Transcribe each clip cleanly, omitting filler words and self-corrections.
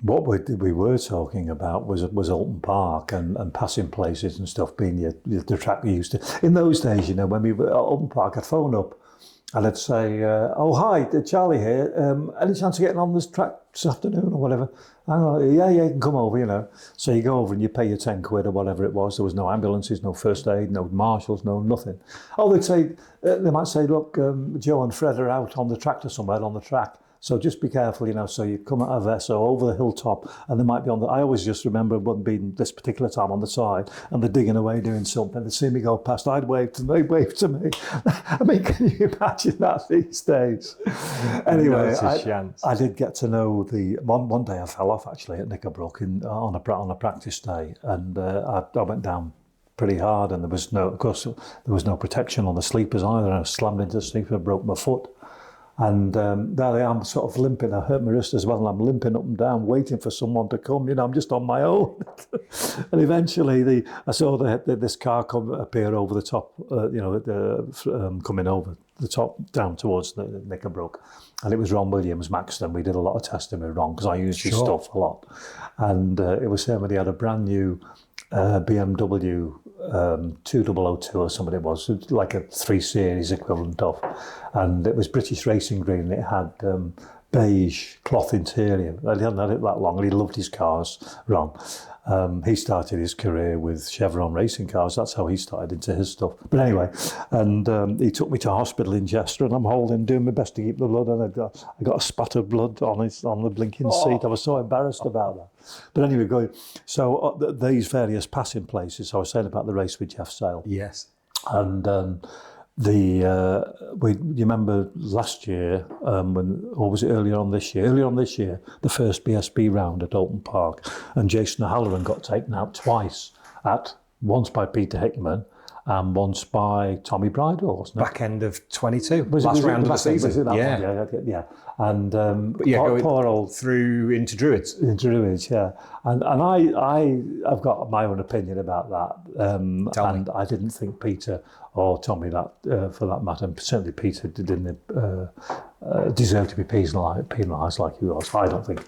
What we were talking about was Oulton Park and passing places and stuff being the track we used to. In those days, you know, when we were at Oulton Park, I'd phone up and I'd say, oh, hi, Charlie here. Any chance of getting on this track this afternoon or whatever? Yeah, you can come over, you know. So you go over and you pay your 10 quid or whatever it was. There was no ambulances, no first aid, no marshals, no nothing. Oh, they might say, look, Joe and Fred are out on the tractor somewhere on the track. So just be careful, you know, so you come out of Esso over the hilltop and they might be I always just remember one being this particular time on the side and they're digging away doing something. They'd see me go past, I'd wave to them, they'd wave to me. I mean, can you imagine that these days? Anyway, I did get to know one day I fell off actually at Knickerbrook on a practice day and I went down pretty hard and there was no protection on the sleepers either and I slammed into the sleeper, broke my foot. And there I am sort of limping, I hurt my wrist as well, and I'm limping up and down, waiting for someone to come, you know, I'm just on my own. And eventually I saw this car appear over the top, coming over the top down towards the Knickerbrook. And it was Ron Williams, Maxton. We did a lot of testing with Ron because I used his stuff a lot. And it was him, and he had a brand new BMW 2002 or something it was like a 3 Series equivalent of, and it was British Racing Green. It had beige cloth interior. I hadn't had it that long, and he loved his cars, Ron. He started his career with Chevron racing cars. That's how he started into his stuff. But anyway, and he took me to hospital in Chester, and I'm doing my best to keep the blood, and I got a spat of blood on the blinking seat. I was so embarrassed about that. But anyway, these various passing places. I was saying about the race with Jeff Sale. Yes. And you remember last year, or was it earlier on this year? Earlier on this year, the first BSB round at Oulton Park, and Jason O'Halloran got taken out twice, once by Peter Hickman and once by Tommy Bridewell, wasn't it? Back end of 22, last round of the season. Yeah. And poor old through into Druids. Into Druids, yeah. And I've got my own opinion about that. I didn't think Peter or Tommy, for that matter, and certainly Peter didn't deserve to be penalised like he was. I don't think.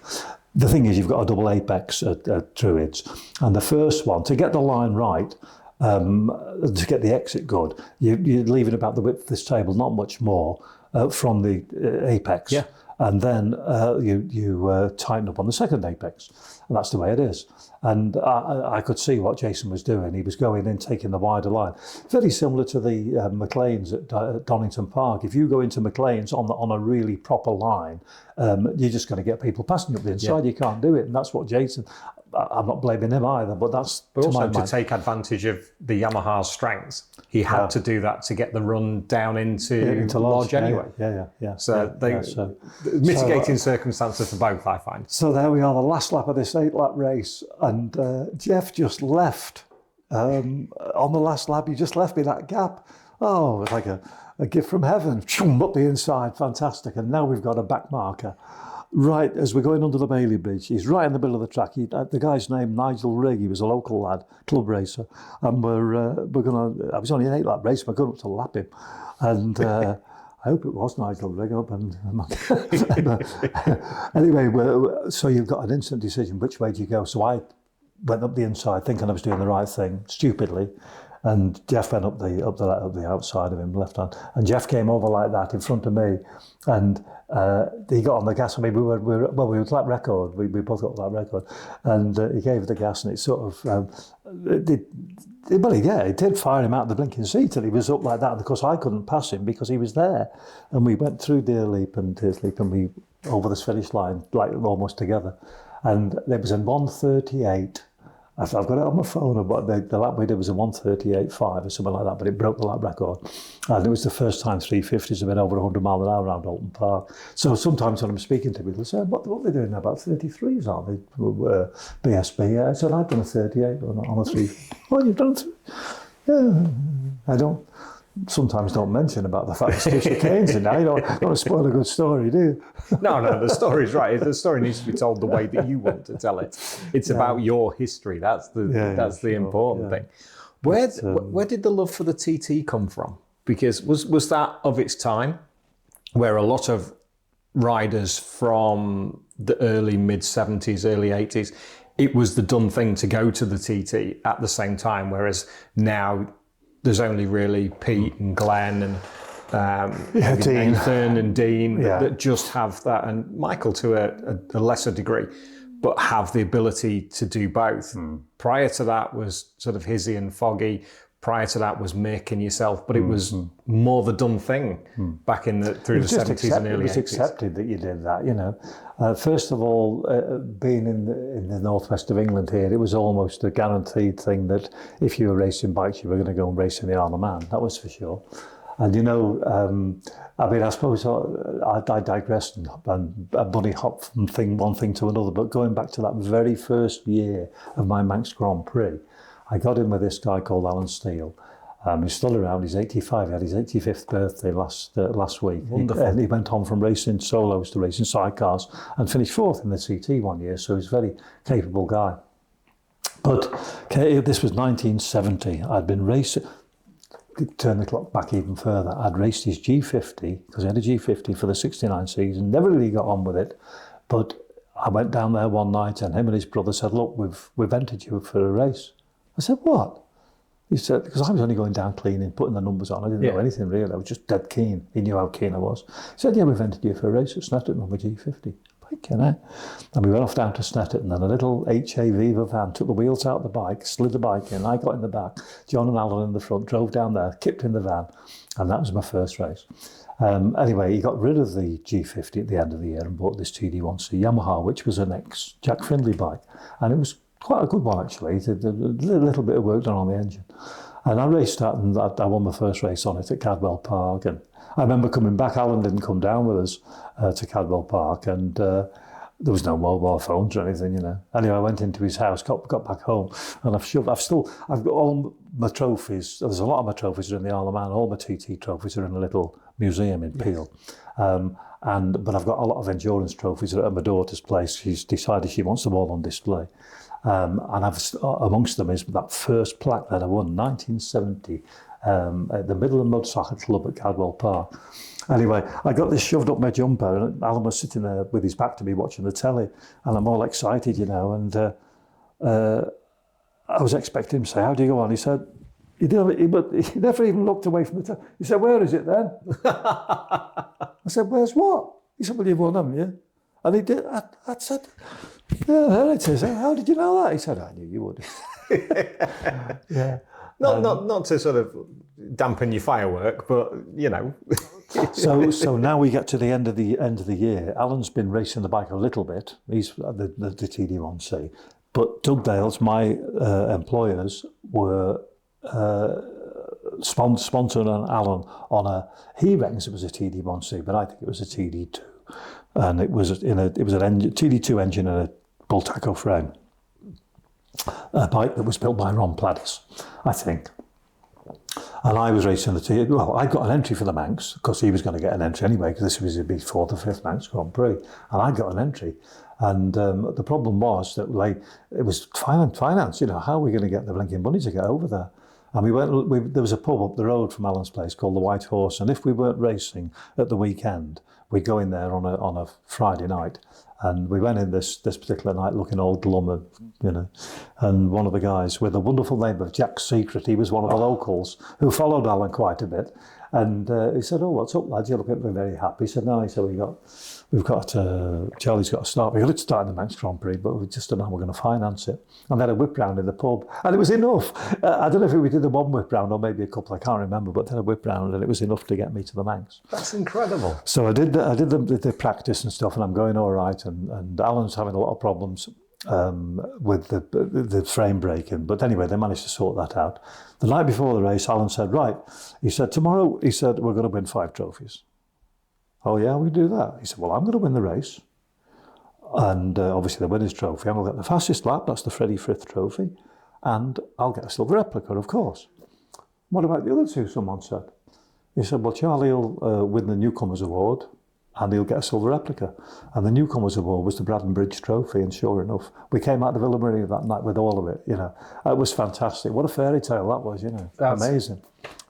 The thing is, you've got a double apex at Druids, and the first one, to get the line right, to get the exit good, you're leaving about the width of this table, not much more, from the apex. Yeah. And then you tighten up on the second apex. And that's the way it is. And I could see what Jason was doing. He was going in, taking the wider line. Very similar to the McLean's at Donington Park. If you go into McLean's on a really proper line, you're just going to get people passing up the inside. Yeah. You can't do it. And that's what Jason... I'm not blaming him either, but that's... But also to take advantage of the Yamaha's strengths, he had to do that to get the run down into Lodge anyway. Yeah. So mitigating circumstances for both, I find. So there we are, the last lap of this 8-lap race, and Jeff just left. On the last lap, he just left me that gap. Oh, it was like a gift from heaven. Up the inside, fantastic. And now we've got a back marker. Right, as we're going under the Bailey Bridge, he's right in the middle of the track. The guy's name, Nigel Rigg, he was a local lad, club racer. And I was only an 8-lap race, but I got up to lap him. And I hope it was Nigel Rigg up. Anyway, so you've got an instant decision, which way do you go? So I went up the inside thinking I was doing the right thing, stupidly. And Jeff went up the outside of him, left hand. And Jeff came over like that in front of me. And he got on the gas. I mean, we were lap record. We both got lap record, and he gave the gas, and it sort of it did fire him out of the blinking seat, and he was up like that. And of course, I couldn't pass him because he was there, and we went through Deerleap and we over this finish line like almost together, and it was in 1:38. I've got it on my phone, but the lap we did was a 1:38.5 or something like that, but it broke the lap record. And it was the first time 350s have been over 100 mile an hour around Oulton Park. So sometimes when I'm speaking to people, they say, what are they doing now? About 33s, aren't they? BSB, yeah. I said, I've done a 38 on a 3. Oh, you've done a 3? Yeah. I sometimes don't mention about the fact that Steve chicanes in now. You don't want to spoil a good story, do you? No, the story's right. The story needs to be told the way that you want to tell it. It's about your history. That's the important thing. Where did the love for the TT come from? Because was that of its time, where a lot of riders from the early mid-70s, early 80s, it was the done thing to go to the TT at the same time, whereas now there's only really Pete and Glenn and Nathan and Dean that just have that, and Michael to a lesser degree, but have the ability to do both. Prior to that was sort of Hizzy and Foggy. Prior to that was Mick and yourself, but it was more the done thing back in through the 70s and early 80s. It was accepted that you did that, you know. First of all, being in the northwest of England here, it was almost a guaranteed thing that if you were racing bikes, you were going to go and race in the Isle of Man. That was for sure. And you know, I mean, I suppose I digressed and bunny hop from one thing to another, but going back to that very first year of my Manx Grand Prix, I got in with this guy called Alan Steele. He's still around. He's 85. He had his 85th birthday last week. Wonderful. He went on from racing solos to racing sidecars and finished fourth in the TT one year. So he's a very capable guy. But this was 1970. I'd been racing. Turn the clock back even further. I'd raced his G50 because he had a G50 for the 69 season. Never really got on with it, but I went down there one night and him and his brother said, "Look, we've entered you for a race." I said, "What?" He said, because I was only going down cleaning, putting the numbers on. I didn't know anything really. I was just dead keen. He knew how keen I was. He said, "Yeah, we've entered you for a race at Snetterton on the G50. And we went off down to Snetterton, and a little HA Viva van took the wheels out of the bike, slid the bike in. I got in the back, John and Alan in the front, drove down there, kicked in the van, and that was my first race. Anyway, he got rid of the G50 at the end of the year and bought this TD1C Yamaha, which was an ex-Jack Findlay bike. And it was quite a good one, actually. It had a little bit of work done on the engine. And I raced that, and I won my first race on it at Cadwell Park. And I remember coming back. Alan didn't come down with us to Cadwell Park, and there was no mobile phones or anything, you know. Anyway, I went into his house, got back home, and I've got all my trophies. There's a lot of my trophies are in the Isle of Man. All my TT trophies are in a little museum in Peel. But I've got a lot of endurance trophies at my daughter's place. She's decided she wants them all on display. And amongst them is that first plaque that I won, 1970, at the middle of Mudsocket Club at Cadwell Park. Anyway, I got this shoved up my jumper, and Alan was sitting there with his back to me watching the telly, and I'm all excited, you know, and I was expecting him to say, "How do you go on?" He said, he never even looked away from the telly. He said, "Where is it then?" I said, "Where's what?" He said, "Well, you've won them, yeah." And he did. I said, "Yeah, there it is. How did you know that?" He said, "I knew you would." Yeah. Not to sort of dampen your firework, but you know. So now we get to the end of the year. Alan's been racing the bike a little bit. He's the TD1C, but Dugdale's, my employers, were sponsored on Alan on he reckons it was a TD1C, but I think it was a TD2, and it was an TD2 engine and a bull taco frame. A bike that was built by Ron Pladis, I think. And I was racing the TD. Well, I got an entry for the Manx because he was going to get an entry anyway, because this was his fourth or fifth Manx Grand Prix, and I got an entry. And the problem was that it was finance. You know, how are we going to get the blinking money to get over there? And there was a pub up the road from Alan's place called the White Horse, and if we weren't racing at the weekend, we'd go in there on a Friday night. And we went in this particular night looking all glum, and, you know, and one of the guys with the wonderful name of Jack Secret, he was one of the locals who followed Alan quite a bit. And he said, "Oh, what's up, lads? You look very happy." He said, "No," he said, we've got Charlie's got to start. We're going to start in the Manx Grand Prix, but we just don't know how we're going to finance it. And then a whip round in the pub, and it was enough. I don't know if we did the one whip round or maybe a couple, I can't remember, but then a whip round, and it was enough to get me to the Manx. That's incredible. So I did the practice and stuff, and I'm going all right, and Alan's having a lot of problems with the frame breaking. But anyway, they managed to sort that out. The night before the race, Alan said, "Right," he said, "tomorrow," he said, "we're going to win 5 trophies. "Oh yeah, we do that." He said, "Well, I'm going to win the race. And obviously the winner's trophy. I'm going to get the fastest lap, that's the Freddie Frith trophy. And I'll get a silver replica, of course." "What about the other 2, someone said. He said, "Well, Charlie will win the Newcomers Award and he'll get a silver replica." And the Newcomers Award was the Braddon Bridge trophy, and sure enough, we came out of Villa Maria that night with all of it, you know. It was fantastic. What a fairy tale that was, you know. That's amazing.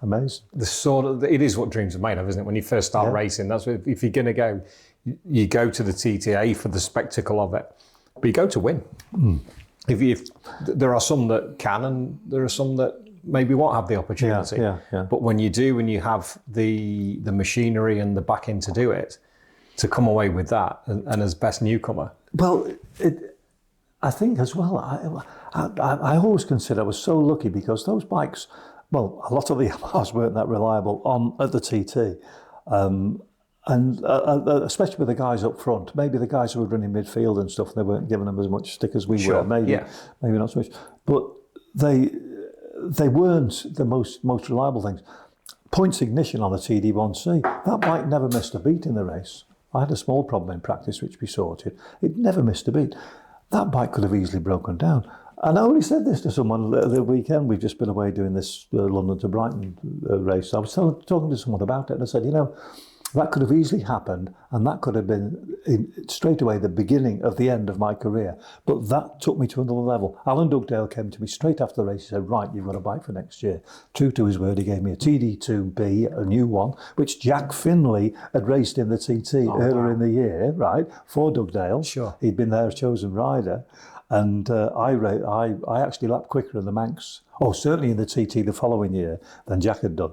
It is what dreams are made of, isn't it? When you first start racing, that's what, if you're going to go, you go to the TTA for the spectacle of it, but you go to win. If there are some that can, and there are some that maybe won't have the opportunity. But when you do, and you have the machinery and the backing to do it, to come away with that, and as best newcomer. Well, I think as well, I always consider I was so lucky because those bikes, well, a lot of the Yamahas weren't that reliable at the TT. And especially with the guys up front, maybe the guys who were running midfield and stuff, they weren't giving them as much stick as we were. Maybe not so much. But they weren't the most reliable things. Points ignition on the TD1C, that bike never missed a beat in the race. I had a small problem in practice, which we sorted. It never missed a beat. That bike could have easily broken down. And I only said this to someone the weekend. We've just been away doing this London to Brighton race. I was talking to someone about it, and I said, that could have easily happened, and that could have been straight away the beginning of the end of my career. But that took me to another level. Alan Dugdale came to me straight after the race. He said, right, you've got a bike for next year. True to his word, he gave me a TD2B, a new one, which Jack Finley had raced in the TT earlier in the year, right, for Dugdale. Sure. He'd been their chosen rider. And I actually lapped quicker in the Manx, certainly in the TT the following year, than Jack had done.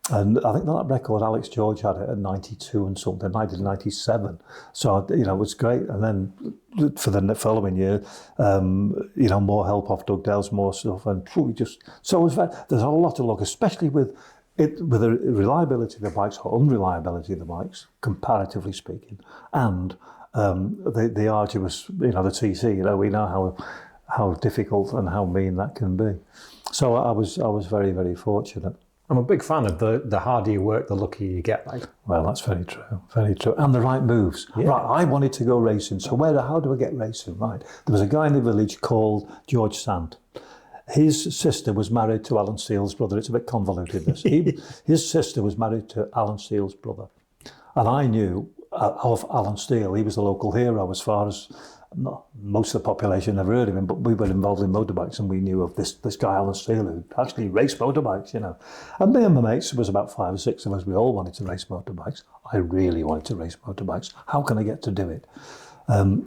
And I think that record, Alex George had it at 92 and something. I did 97. So, it was great. And then for the following year, more help off Dugdale's, more stuff. And so it was there's a lot of luck, especially with the reliability of the bikes, or unreliability of the bikes, comparatively speaking. And the arduous, the TC, we know how difficult and how mean that can be. So I was very, very fortunate. I'm a big fan of the harder you work, the luckier you get. Well, that's very true, very true. And the right moves. Yeah. Right, I wanted to go racing, so how do I get racing? Right, there was a guy in the village called George Sant. His sister was married to Alan Steele's brother. It's a bit convoluted, this. His sister was married to Alan Steele's brother. And I knew of Alan Steele. He was the local hero as far as... most of the population never heard of him, but we were involved in motorbikes and we knew of this guy, Alan Steele, who actually raced motorbikes, And me and my mates, there was about 5 or 6 of us, we all wanted to race motorbikes. I really wanted to race motorbikes. How can I get to do it?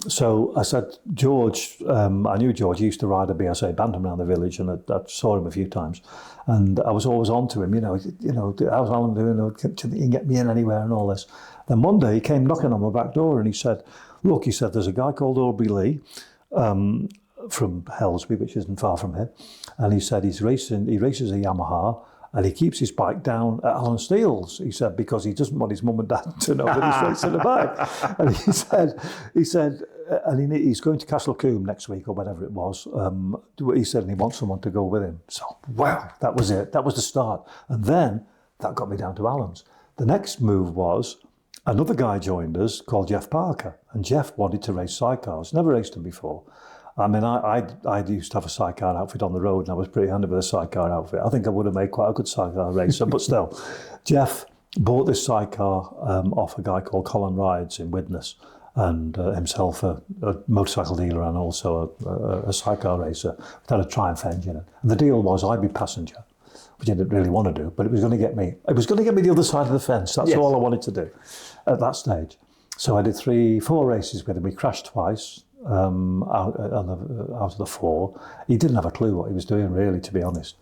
So I said, George, I knew George, he used to ride a BSA Bantam around the village, and I saw him a few times. And I was always on to him, how's Alan doing? Can you get me in anywhere and all this? Then one day he came knocking on my back door and he said, look, he said, there's a guy called Aubrey Lee from Helsby, which isn't far from here. And he said he races a Yamaha and he keeps his bike down at Alan Steele's, he said, because he doesn't want his mum and dad to know that he's racing a bike. And he said, and he's going to Castle Combe next week or whatever it was. He said, and he wants someone to go with him. So, wow, that was it. That was the start. And then that got me down to Alan's. The next move was, another guy joined us called Jeff Parker, and Jeff wanted to race sidecars. Never raced them before. I mean, I used to have a sidecar outfit on the road, and I was pretty handy with a sidecar outfit. I think I would have made quite a good sidecar racer, but still. Jeff bought this sidecar off a guy called Colin Rides in Widnes, and himself a motorcycle dealer and also a sidecar racer. It had a Triumph engine. And the deal was I'd be passenger, which I didn't really want to do, but it was going to get me the other side of the fence. That's all I wanted to do at that stage. So I did 3-4 races with him. We crashed twice out of the 4. He didn't have a clue what he was doing, really, to be honest.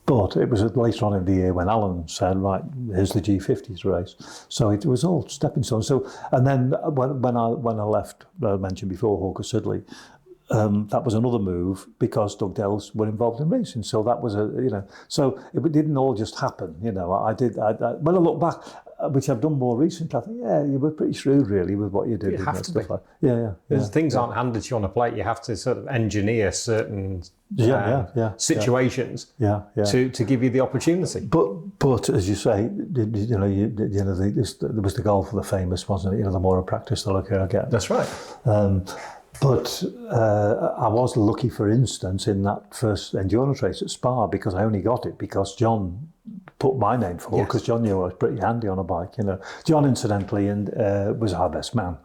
But it was later on in the year when Alan said, right, here's the G50s race. So it was all stepping stones. So, and then when I left, I mentioned before, Hawker Siddeley, that was another move because Dugdale's were involved in racing. So that was so it didn't all just happen. When I look back, which I've done more recently, I think, you were pretty shrewd really with what you did. You have to be. Yeah. Things aren't handed to you on a plate. You have to sort of engineer certain situations to give you the opportunity. But as you say, there was the goal for the famous, wasn't it? The more I practice, the luckier I get. That's right. But I was lucky, for instance, in that first endurance race at Spa, because I only got it because John put my name forward, because John knew I was pretty handy on a bike. John, incidentally, was our best man.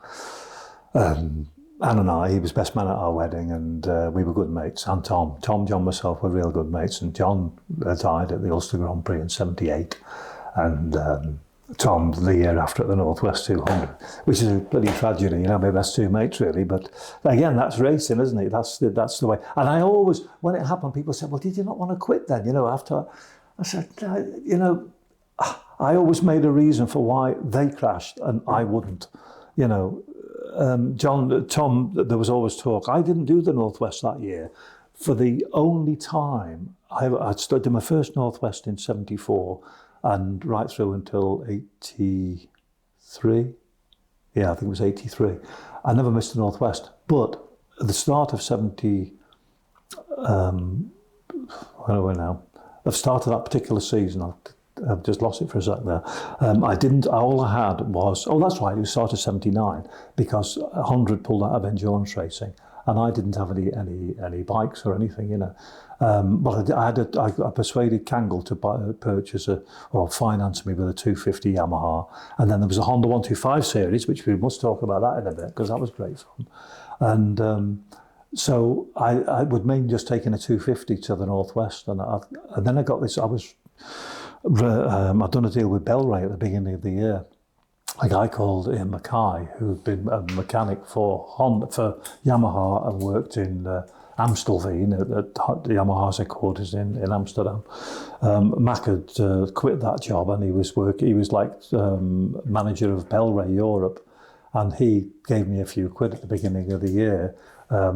Anne and I, he was best man at our wedding, and we were good mates. And Tom, John, myself were real good mates. And John died at the Ulster Grand Prix in '78, and Tom the year after at the Northwest 200, which is a bloody tragedy. You know, my best two mates really. But again, that's racing, isn't it? That's the way. And I always, when it happened, people said, "Well, did you not want to quit then?" You know, after I said, you know, I always made a reason for why they crashed and I wouldn't. You know, Tom, there was always talk. I didn't do the Northwest that year. For the only time I'd studied my first Northwest in '74. And right through until 83, yeah, I think it was 83. I never missed the Northwest. But at the start of 70, where are we now? At the start of that particular season, I've just lost it for a sec there. All I had was, that's right, it was start of 79, because 100 pulled out of endurance racing. And I didn't have any bikes or anything, you know. I persuaded Kangol to purchase or finance me with a 250 Yamaha, and then there was a Honda 125 series, which we must talk about that in a bit because that was great fun. And so I would mean just taking a 250 to the Northwest, and then I got this. I'd done a deal with Bellray at the beginning of the year. A guy called Ian Mackay, who'd been a mechanic for Yamaha and worked in Amstelveen at Yamaha's headquarters in Amsterdam. Mac had quit that job and he was like manager of Bellray Europe, and he gave me a few quid at the beginning of the year. I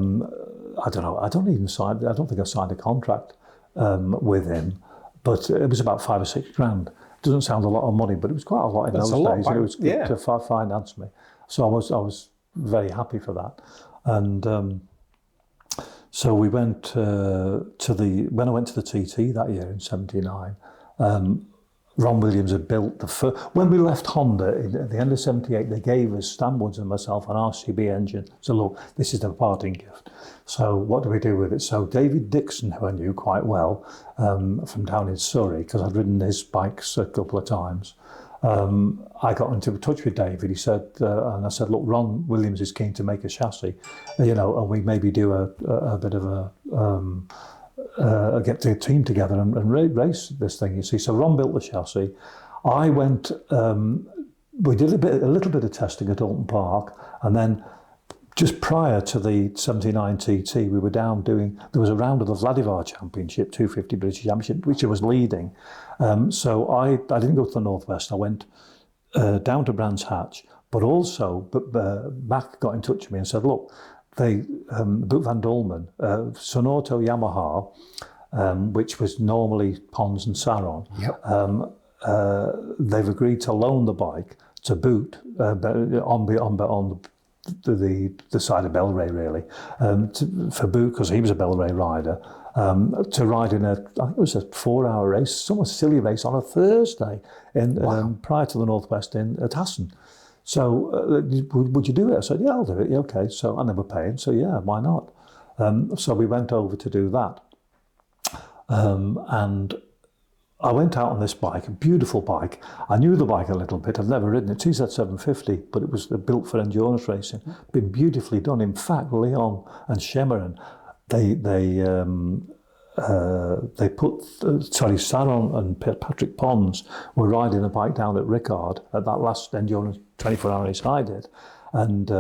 don't know. I don't think I signed a contract with him, but it was about 5 or 6 grand. Doesn't sound a lot of money, but it was quite a lot in those days. It was good to finance me, so I was very happy for that. And so we went when I went to the TT that year in '79. Ron Williams had built the first. When we left Honda at the end of '78, they gave us Stanwoods and myself an RCB engine. So look, this is the parting gift. So what do we do with it? So David Dixon, who I knew quite well from down in Surrey, because I'd ridden his bikes a couple of times, I got into touch with David. He said, and I said, look, Ron Williams is keen to make a chassis, you know, and we maybe do a bit of a get the team together and race this thing, you see. So Ron built the chassis. I went, we did a little bit of testing at Oulton Park, and then just prior to the '79 TT, we were down there was a round of the Vladivar Championship, 250 British Championship, which I was leading. So I didn't go to the Northwest. I went down to Brands Hatch, but Mac got in touch with me and said, look, Boot van Dolmen, Sonorto Yamaha, which was normally Pons and Saron, they've agreed to loan the bike to Boot on the side of Bellray, really, for Boot, because he was a Bellray rider, to ride in I think it was a 4-hour race, some silly race on a Thursday prior to the Northwest at Assen. So would you do it? I said, yeah, I'll do it. Yeah, okay. So I never paid. So yeah, why not? So we went over to do that. And I went out on this bike, a beautiful bike. I knew the bike a little bit. I've never ridden it. TZ750, but it was built for endurance racing. Been beautifully done. In fact, Leon and Shemmeren, they put, Saron and Patrick Pons were riding a bike down at Ricard at that last endurance 24-hour race I did. And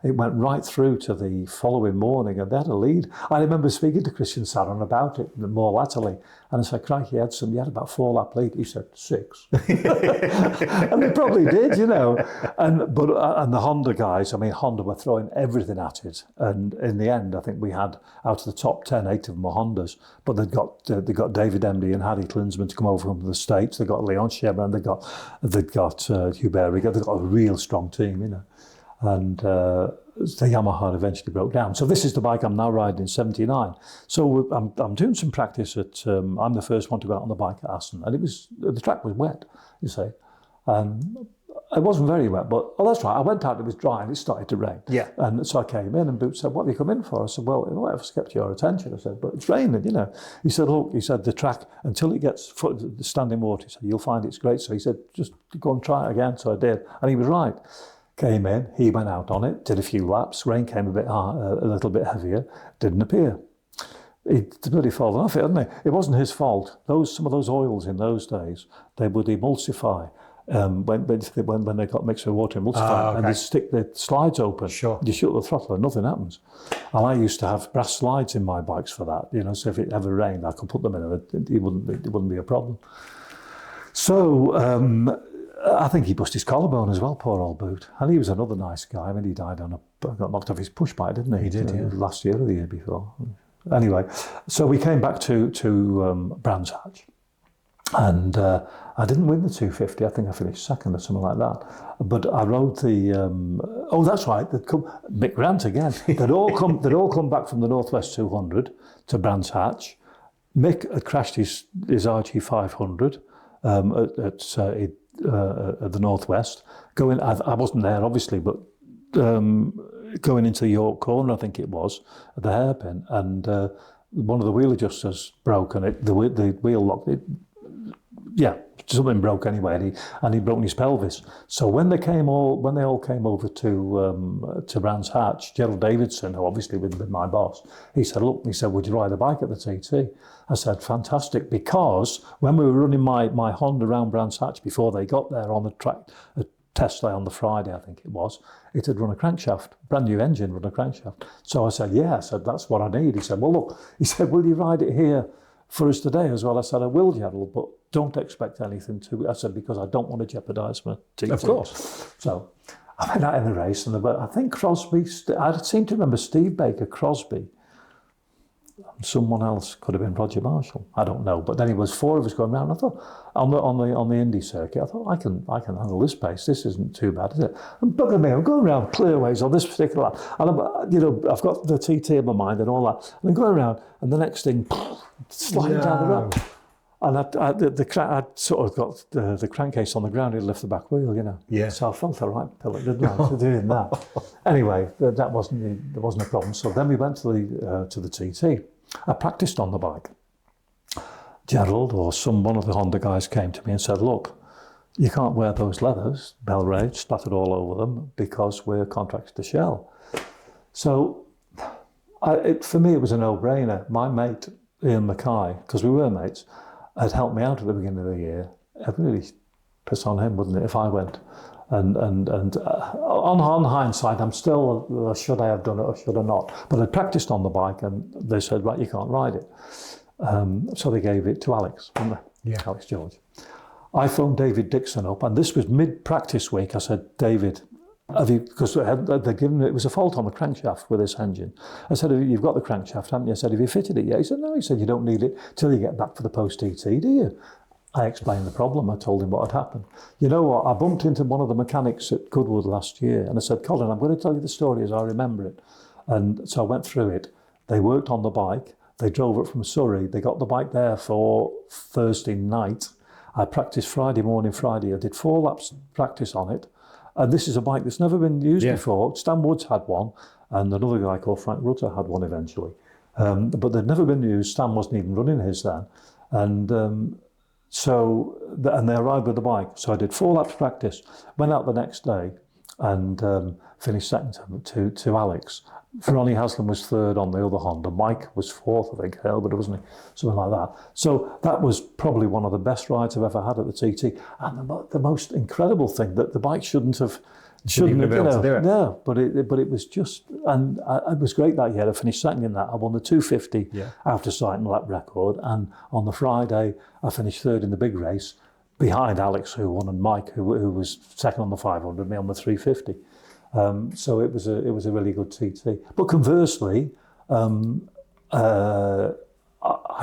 it went right through to the following morning, and they had a lead. I remember speaking to Christian Saron about it more latterly, and I said, crikey, you had about 4-lap lead. He said 6. And they probably did, you know. And the Honda guys, I mean, Honda were throwing everything at it. And in the end, I think we had, out of the top 10, 8 of them were Hondas. But they got David Emdy and Harry Klinsmann to come over from the States. They got Leon Shemmeren, they got Hubert Riga. They got a real strong team, you know. And the Yamaha eventually broke down. So this is the bike I'm now riding in '79. So I'm doing some practice at. I'm the first one to go out on the bike at Assen, and the track was wet. You say, it wasn't very wet, but that's right. I went out. It was dry, and it started to rain. Yeah. And so I came in, and Boot said, "What have you come in for?" I said, "Well, whatever kept your attention." I said, "But it's raining, you know." He said, "Look," he said, "the track until it gets the standing water, he said, you'll find it's great." So he said, "Just go and try it again." So I did, and he was right. Came in, he went out on it, did a few laps, rain came a little bit heavier, didn't appear. He'd bloody fallen off it, hadn't he? It wasn't his fault. Some of those oils in those days, they would emulsify. when they got mixed with water and multiplied, and they stick the slides open. Sure. You shut the throttle and nothing happens. And I used to have brass slides in my bikes for that, so if it ever rained, I could put them in and it wouldn't be a problem. So I think he busted his collarbone as well, poor old boot. And he was another nice guy. I mean, he died got knocked off his push bike, didn't he? He did, yeah. Last year or the year before. Anyway, so we came back to Brands Hatch. And I didn't win the 250. I think I finished second or something like that. But I rode the. That's right. Mick Grant again. They'd all come back from the Northwest 200 to Brands Hatch. Mick had crashed his RG 500 at the Northwest. I wasn't there obviously, but going into the York Corner, I think it was, at the hairpin, and one of the wheel adjusters broke, and the wheel locked. Something broke anyway, and he'd broken his pelvis. So when they all came over to Brands Hatch, Gerald Davidson, who obviously would have been my boss, he said, would you ride a bike at the TT? I said, fantastic, because when we were running my Honda around Brands Hatch before they got there on the track, a test day on the Friday, I think it was, it had run a crankshaft, brand new engine, run a crankshaft. So I said, that's what I need. He said, will you ride it here for us today as well? I said, I will, Gerald, but don't expect anything to. I said, because I don't want to jeopardise my TT. Of course. So I went out in the race, and I think Crosby, I seem to remember Steve Baker, Crosby, someone else, could have been Roger Marshall, I don't know. But then it was four of us going round. I thought, on the Indy circuit, I thought, I can handle this pace. This isn't too bad, is it? And bugger me, I'm going around clearways on this particular lap. And I've got the TT in my mind and all that. And I'm going around, and the next thing, sliding down the road. And I'd sort of got the crankcase on the ground, it left the back wheel, Yeah. So I felt all right, Philip, didn't I, for doing that. Anyway, there wasn't a problem. So then we went to the TT. I practiced on the bike. Gerald or one of the Honda guys came to me and said, look, you can't wear those leathers, Bellrage, splattered all over them, because we're contracted to Shell. So for me, it was a no-brainer. My mate, Ian Mackay, because we were mates, had helped me out at the beginning of the year. I'd really piss on him, wouldn't it, if I went? And on hindsight, I'm still, should I have done it or should I not? But I practiced on the bike, and they said, right, you can't ride it. So they gave it to Alex, didn't they? Yeah. Alex George. I phoned David Dixon up, and this was mid-practice week. I said, David, because it was a fault on the crankshaft with this engine. I said, you've got the crankshaft, haven't you? I said, have you fitted it yet? He said, no. He said, you don't need it till you get back for the post-TT, do you? I explained the problem. I told him what had happened. You know what? I bumped into one of the mechanics at Goodwood last year, and I said, Colin, I'm going to tell you the story as I remember it. And so I went through it. They worked on the bike. They drove it from Surrey. They got the bike there for Thursday night. I practiced Friday morning, Friday. I did 4 laps practice on it. And this is a bike that's never been used before. Stan Woods had one, and another guy called Frank Rutter had one eventually. But they'd never been used. Stan wasn't even running his then. And and they arrived with the bike. So I did 4 laps practice, went out the next day, and finished second to Alex. Ronnie Haslam was third on the other Honda. Mike was fourth, I think, but wasn't he? Something like that. So that was probably one of the best rides I've ever had at the TT. And the most incredible thing, that the bike shouldn't have been able to do it. No, but it was just, and it was great that year. I finished second in that. I won the 250 after sighting lap record, and on the Friday I finished third in the big race behind Alex, who won, and Mike, who was second on the 500, me on the 350. So it was a really good TT. But conversely, I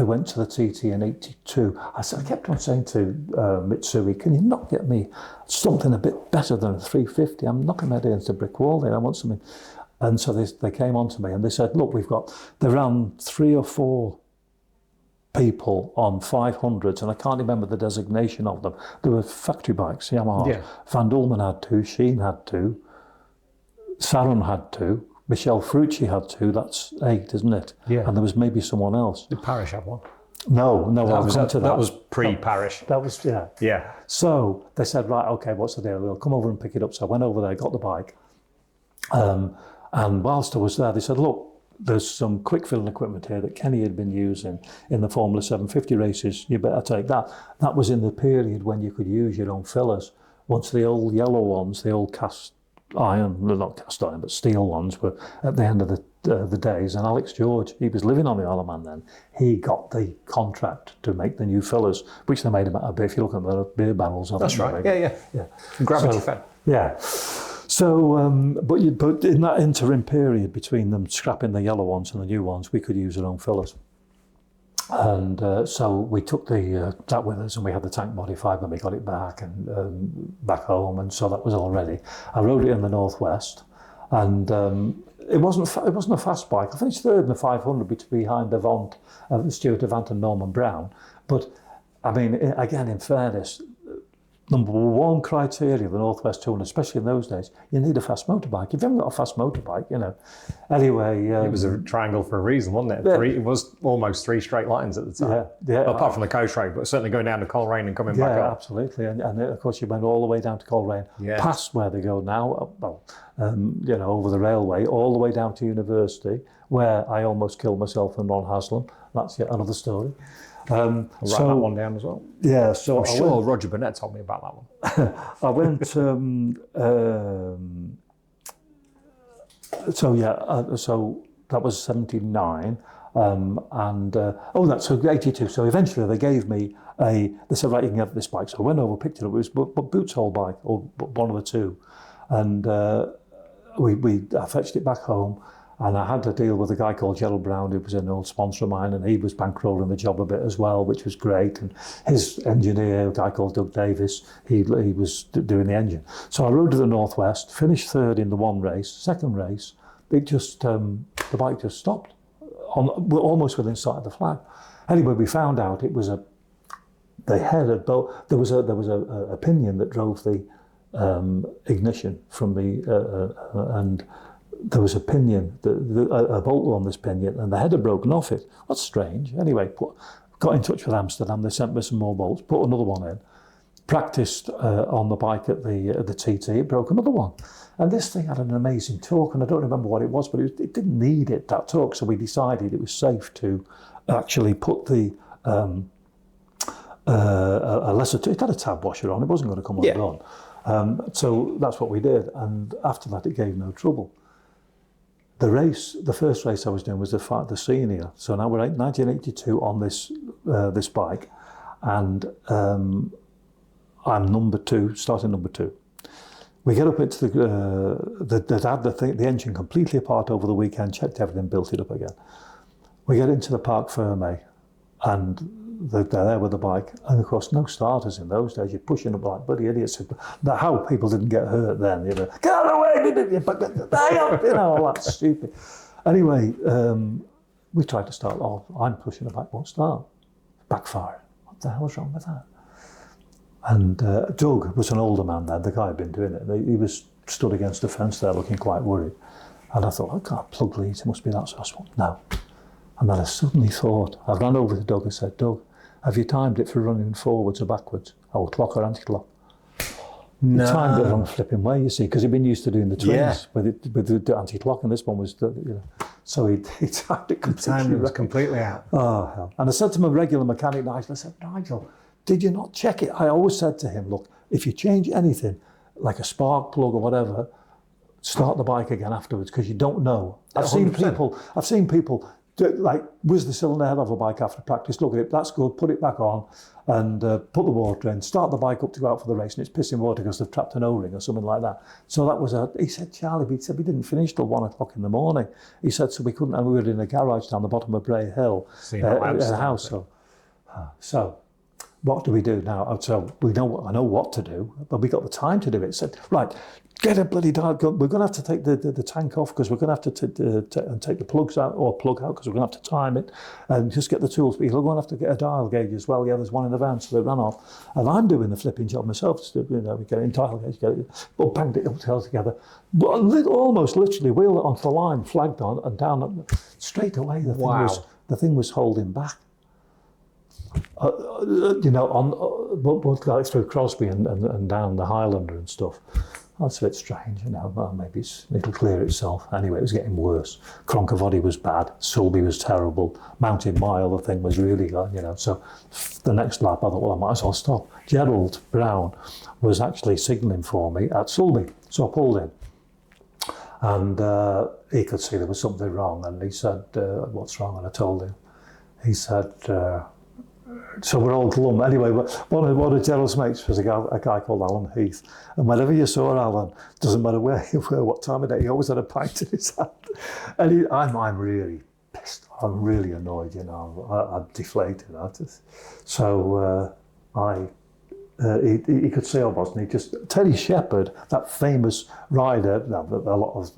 went to the TT in '82. I kept on saying to Mitsui, can you not get me something a bit better than a 350? I'm knocking my head against a brick wall there. I want something. And so they came on to me and they said, look, they ran 3 or 4 people on 500s, and I can't remember the designation of them. They were factory bikes, Yamaha. Yeah. Van Dulman had 2, Sheen had 2, Saron had 2, Michel Frucci had 2, that's 8, isn't it? Yeah. And there was maybe someone else. Did Parish have one? No, I'll come to that. That was pre-Parish. That was, yeah. Yeah. So they said, right, okay, what's the deal? We'll come over and pick it up. So I went over there, got the bike. And whilst I was there, they said, look, there's some quick filling equipment here that Kenny had been using in the Formula 750 races. You better take that. That was in the period when you could use your own fillers. once the old yellow ones, the old cast iron, well, not cast iron, but steel ones were at the end of the days. And Alex George, he was living on the Isle of Man then, he got the contract to make the new fillers, which they made about a bit. If you look at the beer barrels, that's right. Yeah. Gravity fed. Yeah. So, but in that interim period between them scrapping the yellow ones and the new ones, we could use our own fillers. And so we took that with us, and we had the tank modified when we got it back and back home, and so that was all ready. I rode it in the Northwest, and it wasn't a fast bike. I finished third in the 500 behind Stuart Avant and Norman Brown. But I mean, again, in fairness, number one criteria of the Northwest 200, especially in those days, you need a fast motorbike. If you haven't got a fast motorbike, Anyway... it was a triangle for a reason, wasn't it? Yeah. It was almost 3 straight lines at the time. Yeah. Apart from the coast road, but certainly going down to Coleraine and coming back up. Yeah, absolutely. And of course, you went all the way down to Coleraine, past where they go now, over the railway, all the way down to university, where I almost killed myself and Ron Haslam. That's yet another story. I'll write that one down as well. Yeah, so I'm sure Roger Burnett told me about that one. I went. So that was 79, that's 82. So eventually they gave me they said, right, you can have this bike. So I went over, picked it up. It was Boots' old bike, or one of the two, and I fetched it back home. And I had to deal with a guy called Gerald Brown, who was an old sponsor of mine, and he was bankrolling the job a bit as well, which was great. And his engineer, a guy called Doug Davis, he was doing the engine. So I rode to the Northwest, finished third in the one race. Second race, it just the bike just stopped, almost within sight of the flag. Anyway, we found out it was there was a pinion that drove the ignition from the and there was a pinion, a bolt on this pinion, and the head had broken off it. That's strange. Anyway, got in touch with Amsterdam. They sent me some more bolts, put another one in, practiced on the bike at the TT, it broke another one. And this thing had an amazing torque, and I don't remember what it was, but it didn't need that torque, so we decided it was safe to actually put the a lesser, it had a tab washer on, it wasn't going to come undone. So that's what we did, and after that it gave no trouble. The first race I was doing was the senior. So now we're 1982 on this bike, and I'm number 2, starting number 2. We get up into the engine completely apart over the weekend, checked everything, built it up again. We get into the Parc Fermé, and they're there with the bike, and of course no starters in those days. You're pushing up like bloody idiots. How people didn't get hurt then, get out of the way, all that stupid. Anyway, we tried to start. I'm pushing the bike, won't start. Backfiring. What the hell's wrong with that? And Doug was an older man then. The guy had been doing it. He was stood against the fence there, looking quite worried. And I thought, I can't plug leads. It must be that sort of. No. And then I suddenly thought, I ran over to Doug and said, Doug, have you timed it for running forwards or backwards? Or clock or anti-clock? No. He timed it the wrong flipping way, you see, because he'd been used to doing the twins with the anti-clock, and this one was, So he timed it completely. The time was completely out. Oh, hell. And I said to my regular mechanic, Nigel, I said, Nigel, did you not check it? I always said to him, look, if you change anything, like a spark plug or whatever, start the bike again afterwards, because you don't know. I've seen people whiz the cylinder head off a bike after practice, look at it, that's good, put it back on, and put the water in, start the bike up to go out for the race, and it's pissing water because they've trapped an O-ring or something like that. So that was he said, Charlie, we didn't finish till 1 o'clock in the morning. He said, so we couldn't, and we were in a garage down the bottom of Bray Hill, a house. So what do we do now? So I know what to do, but we got the time to do it. Said, right, get a bloody dial. We're going to have to take the tank off, because we're going to have to take the plugs out, or plug out, because we're going to have to time it, and just get the tools. But you're going to have to get a dial gauge as well. Yeah, there's one in the van, so they ran off. And I'm doing the flipping job myself. We get it in dial gauge, banged it up together. Almost literally wheeled it onto the line, flagged on, and down. Straight away, the thing was holding back. Both through Crosby and down the Highlander and stuff. that's a bit strange, well, maybe it'll clear itself. Anyway, it was getting worse. Cronkavody was bad, Sulby was terrible, Mountain Mile, the thing was really good, so the next lap I thought, well, I might as well stop. Gerald Brown was actually signalling for me at Sulby, so I pulled in. And he could see there was something wrong, and he said, what's wrong? And I told him. He said, so we're all glum. Anyway, one of Gerald's mates was a guy called Alan Heath. And whenever you saw Alan, doesn't matter where you were, what time of day, he always had a pint in his hand. And I'm really pissed. I'm really annoyed, I'm deflated. He could see I wasn't. Terry Shepherd, that famous rider, a lot of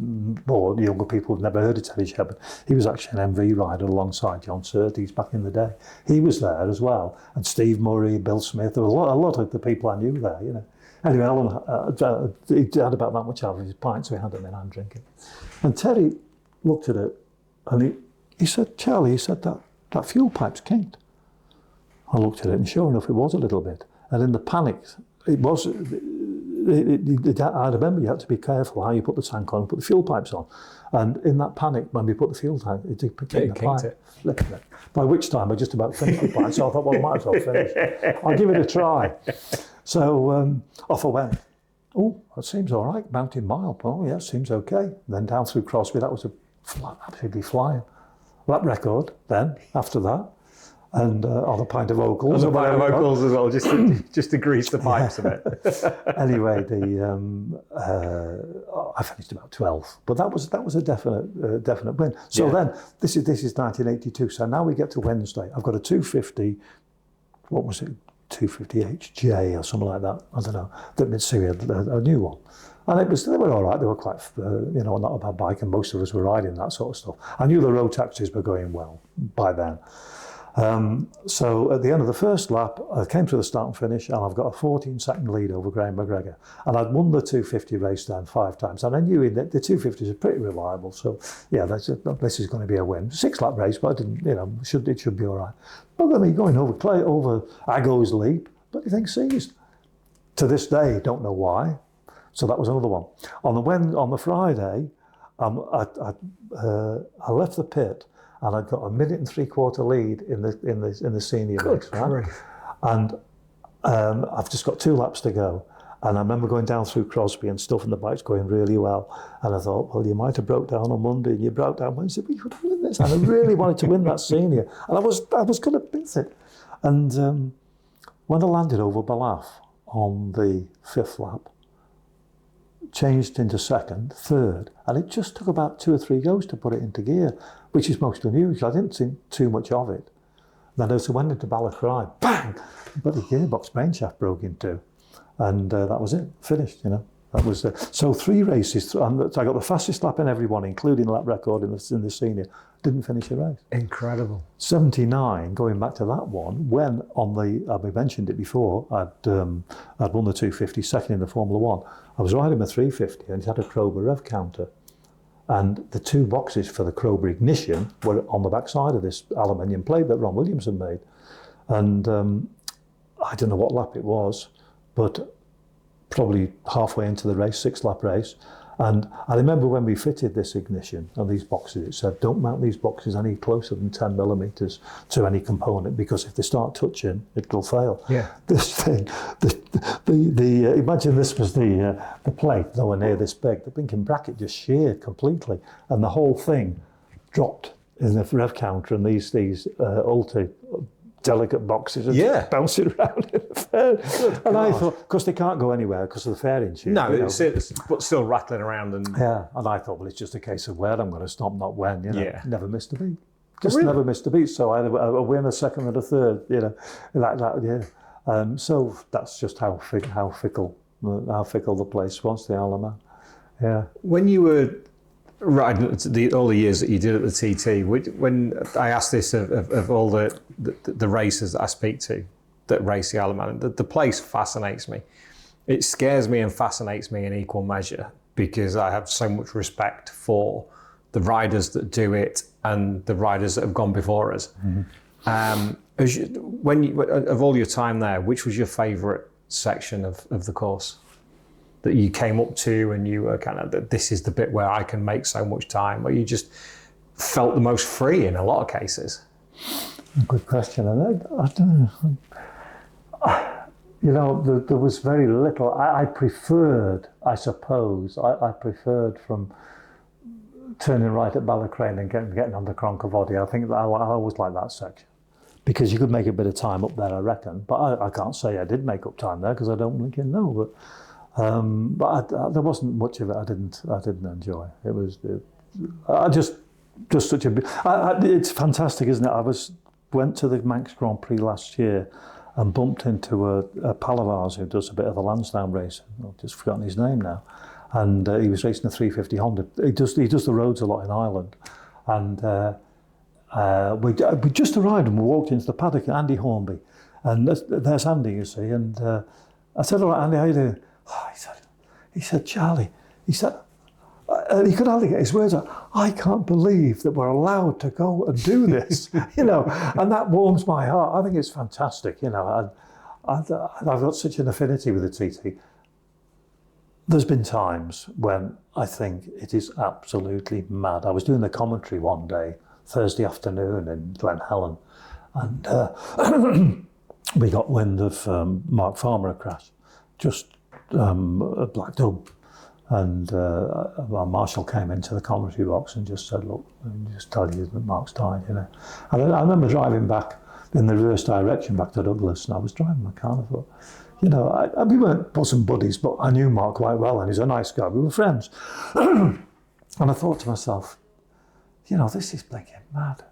more younger people have never heard of Terry Shepherd. He was actually an MV rider alongside John Surtees back in the day. He was there as well. And Steve Murray, Bill Smith, there were a lot of the people I knew there, Anyway, Alan, he had about that much out of his pint, so he had them in hand drinking. And Terry looked at it and he said, Charlie, he said, that fuel pipe's kinked. I looked at it and sure enough, it was a little bit. And in the panic, it was. I remember you had to be careful how you put the tank on and put the fuel pipes on. And in that panic, when we put the fuel tank, it kinked the pipe. Flipped it. By which time I just about finished the pipe, so I thought, well, I might as well finish. I'll give it a try. So off I went. Oh, that seems all right. Mountain Mile. Oh, yeah, seems okay. Then down through Crosby, that was absolutely flying. Lap record then, after that. And on a pint of Ocals. On a pint of Ocals as well, just to grease the pipes a bit. Anyway, I finished about 12th, but that was a definite win. So then, this is 1982. So now we get to Wednesday. I've got a 250. What was it? 250 HJ or something like that. I don't know. That Mitsui, a new one. And they were all right. They were quite, not a bad bike, and most of us were riding that sort of stuff. I knew the road taxis were going well by then. So at the end of the first lap, I came through the start and finish, and I've got a 14-second lead over Graham McGregor. And I'd won the 250 race then 5 times, and I knew that the 250s are pretty reliable. So yeah, this is going to be a win. 6-lap race, but I didn't, it should be all right. But then going over Aggo's Leap, but the thing seized. To this day, don't know why. So that was another one. On the Friday, I left the pit. And I'd got a 1 3/4 lead in the senior race, right? And I've just got 2 laps to go. And I remember going down through Crosby and stuff, and the bike's going really well. And I thought, well, you might have broke down on Monday, and you broke down Wednesday, but you could win this. And I really wanted to win that senior, and I was going to miss it. And when I landed over Balaf on the 5th lap, changed into 2nd, 3rd, and it just took about 2 or 3 goes to put it into gear, which is most unusual. I didn't see too much of it. Then as I went into Balacry, bang! But the gearbox main shaft broke in 2. And that was it, finished, That was so 3 races, and I got the fastest lap in everyone, including lap record in the senior. Didn't finish the race. Incredible. 79, going back to that one, when we mentioned it before, I'd won the 250, second in the Formula 1. I was riding my 350 and it had a Krober rev counter. And the 2 boxes for the Krober ignition were on the back side of this aluminium plate that Ron Williams had made. And I don't know what lap it was, but probably halfway into the race, 6-lap race. And I remember when we fitted this ignition on these boxes, it said, don't mount these boxes any closer than 10 millimeters to any component, because if they start touching, it'll fail. Yeah. This thing, imagine this was the plate, nowhere near this big. The blinking bracket just sheared completely, and the whole thing dropped in the rev counter, and these ultra delicate boxes are bouncing around in the fair. And I thought, because they can't go anywhere because of the fairing tube. No, it's but still rattling around. And I thought, well, it's just a case of where I'm going to stop, not when. Never missed a beat. Never missed a beat. So I had a win, a second, and a third. Like that. Yeah. So that's just how fickle the place was, the Alaman. Yeah. When you were riding all the years that you did at the TT, when I asked this of all the racers that I speak to that race the Alaman, the place fascinates me. It scares me and fascinates me in equal measure, because I have so much respect for the riders that do it and the riders that have gone before us. Mm-hmm. Of all your time there, which was your favourite section of the course? that you came up to and you were kind of, that this is the bit where I can make so much time, where you just felt the most free in a lot of cases? Good question. And I don't know. There was very little. I preferred, I suppose, I preferred from turning right at Ballacrane and getting on the Cronkavody. I think that I always liked that section because you could make a bit of time up there, I reckon. But I can't say I did make up time there because I don't think know. But there wasn't much of it I didn't enjoy. It was just such a. It's fantastic, isn't it? Went to the Manx Grand Prix last year and bumped into a pal of ours who does a bit of the Lansdowne racing. I've just forgotten his name now. And he was racing a 350 Honda. He does the roads a lot in Ireland. And we just arrived and we walked into the paddock, Andy Hornby. And there's Andy, you see. And I said, all right, Andy, how you doing? Oh, he said, Charlie, he said, he could hardly get his words out. I can't believe that we're allowed to go and do this, and that warms my heart. I think it's fantastic, I've got such an affinity with the TT. There's been times when I think it is absolutely mad. I was doing the commentary one day, Thursday afternoon in Glen Helen, and we got wind of Mark Farmer crash, just a black dub. And our marshal came into the commentary box and just said, look, just tell you that Mark's died, And I remember driving back in the reverse direction back to Douglas, and I was driving my car and I thought, we weren't bosom buddies, but I knew Mark quite well and he's a nice guy, we were friends. And I thought to myself, this is blinking mad.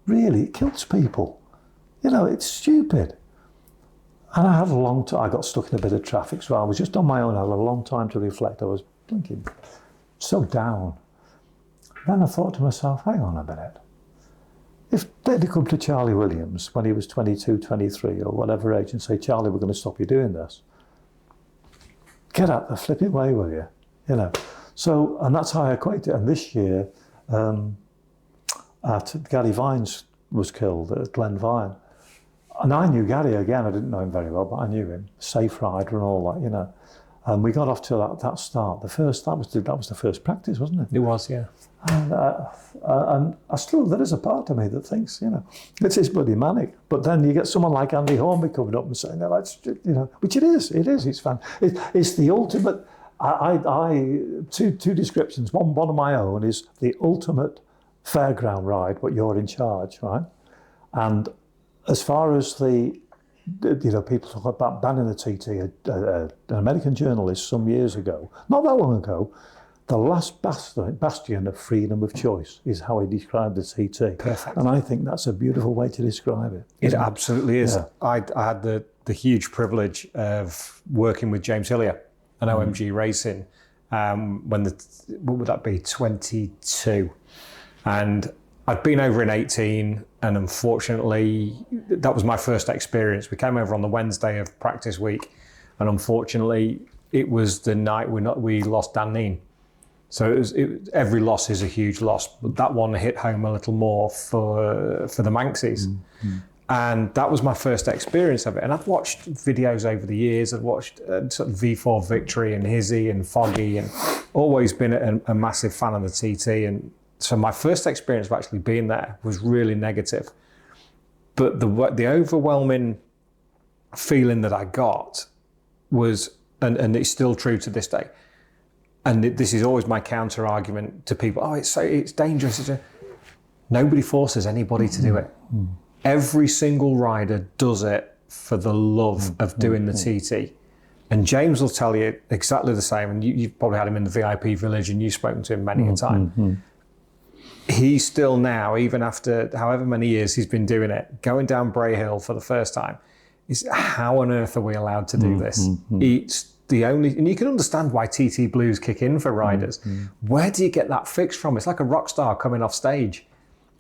Really, it kills people. It's stupid. And I had a long time, I got stuck in a bit of traffic, so I was just on my own. I had a long time to reflect. I was thinking, so down. Then I thought to myself, hang on a minute. If they'd come to Charlie Williams when he was 22, 23 or whatever age and say, Charlie, we're going to stop you doing this. Get out the flipping way, will you? So, and that's how I equate it. And this year, Gary Vines was killed at Glenvine. And I knew Gary again, I didn't know him very well, but I knew him, safe rider and all that, And we got off to that start. That was the first practice, wasn't it? It was, yeah. And there is a part of me that thinks, it's bloody manic. But then you get someone like Andy Hornby coming up and saying, no, that's, which it is, it's fun. It's the ultimate, two descriptions. One of my own is the ultimate fairground ride, but you're in charge, right? And as far as people talk about banning the TT, an American journalist some years ago, not that long ago, the last bastion of freedom of choice is how he described the TT. Perfect. And I think that's a beautiful way to describe it. It absolutely is. Yeah. I had the huge privilege of working with James Hillier and OMG Racing when what would that be, 22. And I'd been over in 18, and unfortunately, that was my first experience. We came over on the Wednesday of practice week, and unfortunately, it was the night we lost Dan Neen. So every loss is a huge loss, but that one hit home a little more for the Manxies. Mm-hmm. And that was my first experience of it. And I've watched videos over the years. I've watched sort of V4 Victory and Hizzy and Foggy, and always been a massive fan of the TT. And so my first experience of actually being there was really negative. But the overwhelming feeling that I got was, and it's still true to this day, and this is always my counter argument to people, oh, it's dangerous. Nobody forces anybody to do it. Mm. Every single rider does it for the love of doing the TT. And James will tell you exactly the same, and you've probably had him in the VIP village and you've spoken to him many a time. Mm-hmm. He's still now, even after however many years he's been doing it, going down Bray Hill for the first time, is how on earth are we allowed to do this? Mm-hmm. It's the only, and you can understand why TT blues kick in for riders. Mm-hmm. Where do you get that fix from? It's like a rock star coming off stage.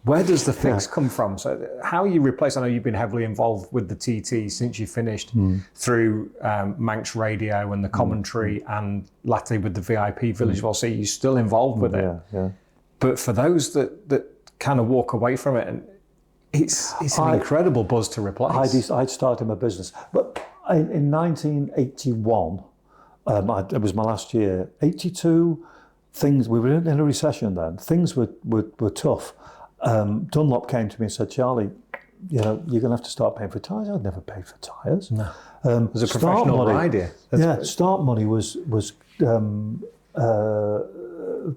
Where does the fix come from? So how you replace, I know you've been heavily involved with the TT since you finished through Manx Radio and the commentary and latterly with the VIP village. Well, so you're still involved with it. Yeah. But for those that kind of walk away from it, and it's an incredible buzz to replace. I'd started my business. But in 1981, It was my last year. 82, we were in a recession then. Things were tough. Dunlop came to me and said, Charlie, you're going to have to start paying for tyres. I'd never paid for tyres. No. It was a professional idea. Start money was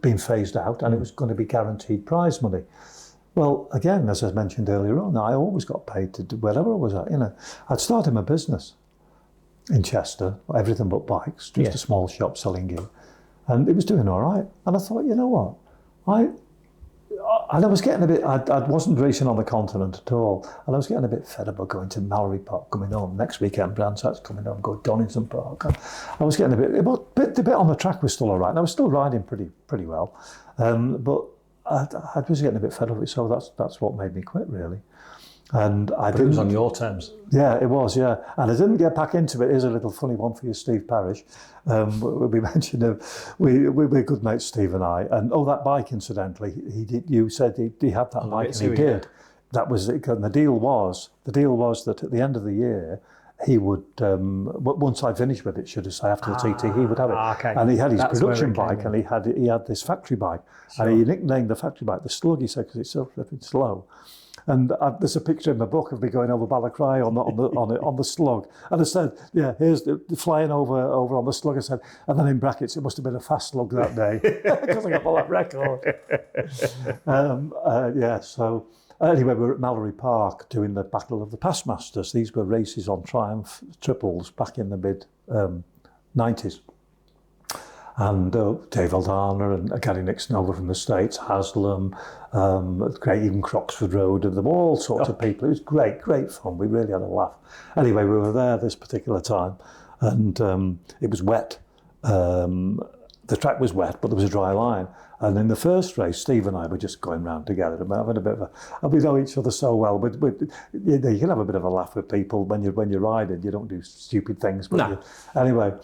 being phased out, and it was going to be guaranteed prize money. Well, again, as I mentioned earlier on, I always got paid to do wherever I was at. I'd started my business in Chester, everything but bikes, just a small shop selling gear, and it was doing all right. And I thought, you know what, I was getting a bit. I wasn't racing on the continent at all, and I was getting a bit fed up of going to Mallory Park, coming home next weekend. Brandsat's coming home, go to Donington Park. I was getting the bit on the track was still all right, and I was still riding pretty well, but I was getting a bit fed up of it. So that's what made me quit, really. And it was on your terms. Yeah, it was. Yeah, and I didn't get back into it. Here's a little funny one for you, Steve Parrish. We mentioned him. We're good mates, Steve and I. And that bike, incidentally, he did. You said he had that bike, and he did. That was it. And the deal was that at the end of the year, he would. Once I finished with it, should I say, after the TT, he would have it. Okay. And he had his production bike, and he had this factory bike, and he nicknamed the factory bike the Slug. He said because it's so flipping slow. And there's a picture in my book of me going over Balacry on the Slug, and I said, "Yeah, here's the flying over on the Slug." I said, and then in brackets, it must have been a fast slug that day because I got the lap record. So anyway, we were at Mallory Park doing the Battle of the Passmasters. These were races on Triumph triples back in the mid 90s. And Dave Aldana and Gary Nixon over from the States, Haslam, even Croxford Road, and them all sorts of people. It was great fun. We really had a laugh. Anyway, we were there this particular time, and it was wet. The track was wet, but there was a dry line. And in the first race, Steve and I were just going round together and having a bit of and we know each other so well. But you can have a bit of a laugh with people when you're riding. You don't do stupid things. But anyway.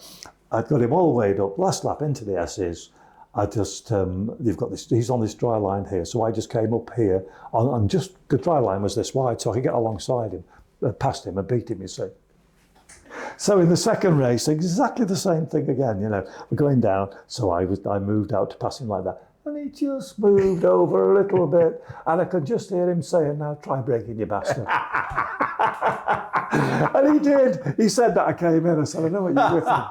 I got him all weighed up, last lap into the S's. I just, you've got this, he's on this dry line here. So I just came up here and just the dry line was this wide. So I could get alongside him, past him and beat him, you see. So in the second race, exactly the same thing again, we're going down. So I moved out to pass him like that. And he just moved over a little bit. And I could just hear him saying, now try braking, you bastard. And he did. He said that. I came in. I said, I know what you're with him.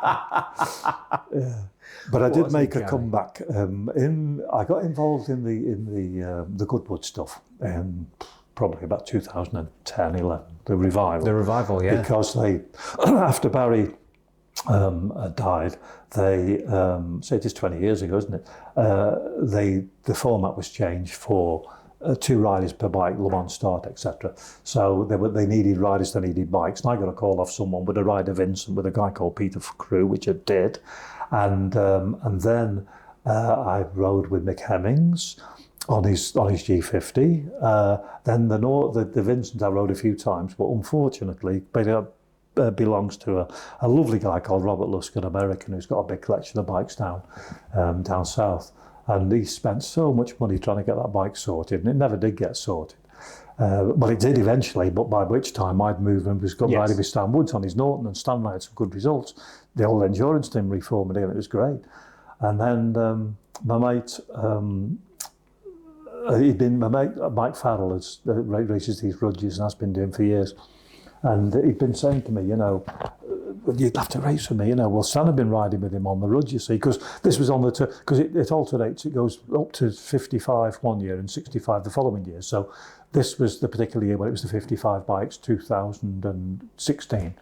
Yeah. But I did make a comeback. I got involved in the Goodwood stuff, probably about 2010, 11. The revival. The revival, yeah. Because they, after Barry died, they so it is 20 years ago, isn't it? The format was changed for 2 riders per bike, Le Mans start, etc. So they needed riders, they needed bikes. And I got a call off someone with a rider Vincent with a guy called Peter Crew, which I did, and then I rode with Mick Hemmings on his G50. Then the Vincent I rode a few times, but unfortunately, belongs to a lovely guy called Robert Lusk, an American who's got a big collection of bikes down south. And he spent so much money trying to get that bike sorted, and it never did get sorted. Well, it did eventually, but by which time I'd moved and was riding with Stan Woods on his Norton, and Stan and I had some good results. The old endurance team reformed again, it was great. And then my mate, Mike Farrell, races these Rudges and has been doing for years. And he'd been saying to me, you'd have to race with me, Well, Stan had been riding with him on the Rudge, you see, because this was on because it alternates, it goes up to 55 one year and 65 the following year. So this was the particular year when it was the 55 bikes, 2016.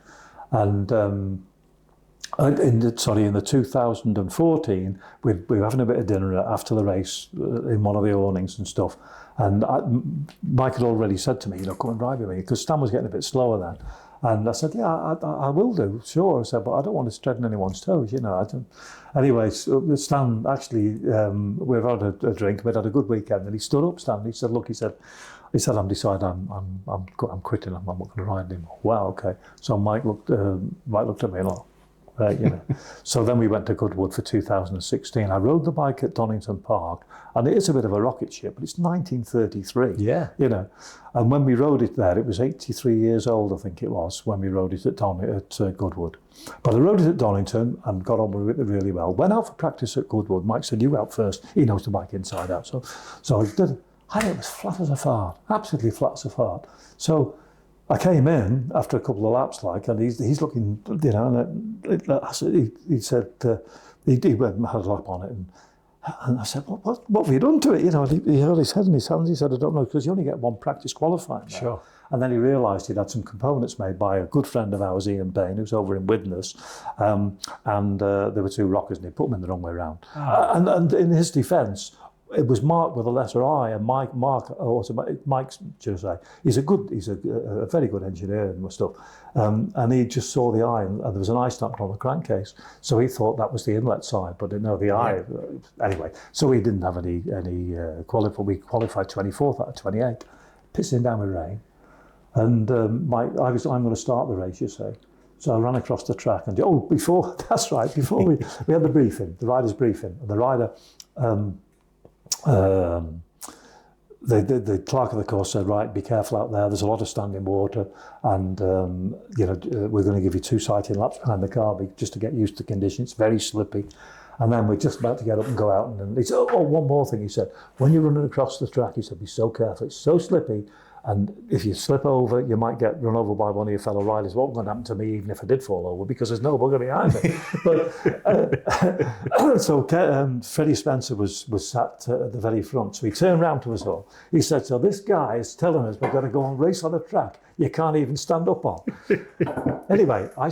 And in the 2014, we were having a bit of dinner after the race in one of the awnings and stuff. And Mike had already said to me, come and ride with me, because Stan was getting a bit slower then. And I said, yeah, I will do, sure. I said, but I don't want to tread on anyone's toes, I don't. Anyway, so Stan, actually, we had a drink, we'd had a good weekend, and he stood up, Stan, he said, look, he said, I'm decided I'm quitting, I'm not going to ride anymore. Wow, okay. So Mike looked at me and You know. So then we went to Goodwood for 2016. I rode the bike at Donington Park, and it is a bit of a rocket ship, but it's 1933. Yeah. You know, and when we rode it there, it was 83 years old, I think it was, when we rode it at Goodwood. But I rode it at Donington and got on with it really well. Went out for practice at Goodwood. Mike said, "You out first." He knows the bike inside out. So I did it. And it was flat as a fart, absolutely flat as a fart. So I came in after a couple of laps, and he's looking, you know, and he said, he went and had a lap on it, and I said, what have you done to it? You know, he held his head in his hands. He said, "I don't know," because you only get one practice qualifying there. Sure. And then he realised he'd had some components made by a good friend of ours, Ian Bain, who's over in Widnes, and there were two rockers, and he put them in the wrong way around. And in his defence, it was marked with a letter I, and Mike, should I say, he's a very good engineer and stuff. And he just saw the eye, and there was an eye stamped on the crankcase. So he thought that was the inlet side, but no, the eye. Anyway, so he didn't have any qualify. We qualified 24th out of 28, pissing down with rain. And I'm going to start the race, you say. So I ran across the track, and before we had the briefing, the rider's briefing, and the rider. The clerk of the course said, "Right, be careful out there. There's a lot of standing water, and we're going to give you 2 sighting laps behind the car just to get used to the conditions. It's very slippy." And then we're just about to get up and go out, and he said, one more thing." He said, "When you're running across the track," he said, "be so careful. It's so slippy. And if you slip over, you might get run over by one of your fellow riders. What going to happen to me, even if I did fall over, because there's no bugger behind me." But so Freddie Spencer was sat at the very front. So he turned round to us all. He said, "So this guy is telling us we're going to go and race on a track you can't even stand up on." Anyway, I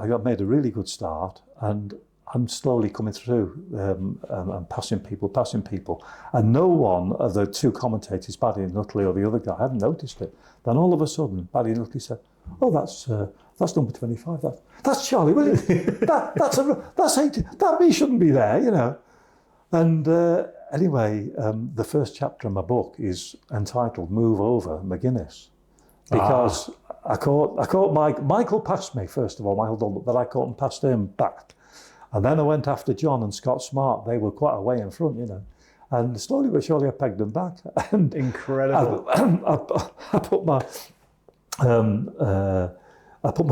got made a really good start, and I'm slowly coming through and passing people. And no one of the two commentators, Paddy Nutley or the other guy, hadn't noticed it. Then all of a sudden, Paddy Nutley said, "Oh, that's number 25. That's Charlie Williams. That's 80. That me shouldn't be there, you know." And anyway, the first chapter of my book is entitled "Move Over McGuinness," because I caught Michael passed me first of all, Michael Dunlop, then I caught and passed him back. And then I went after John and Scott Smart. They were quite a way in front, you know. And slowly but surely I pegged them back. And incredible. I put my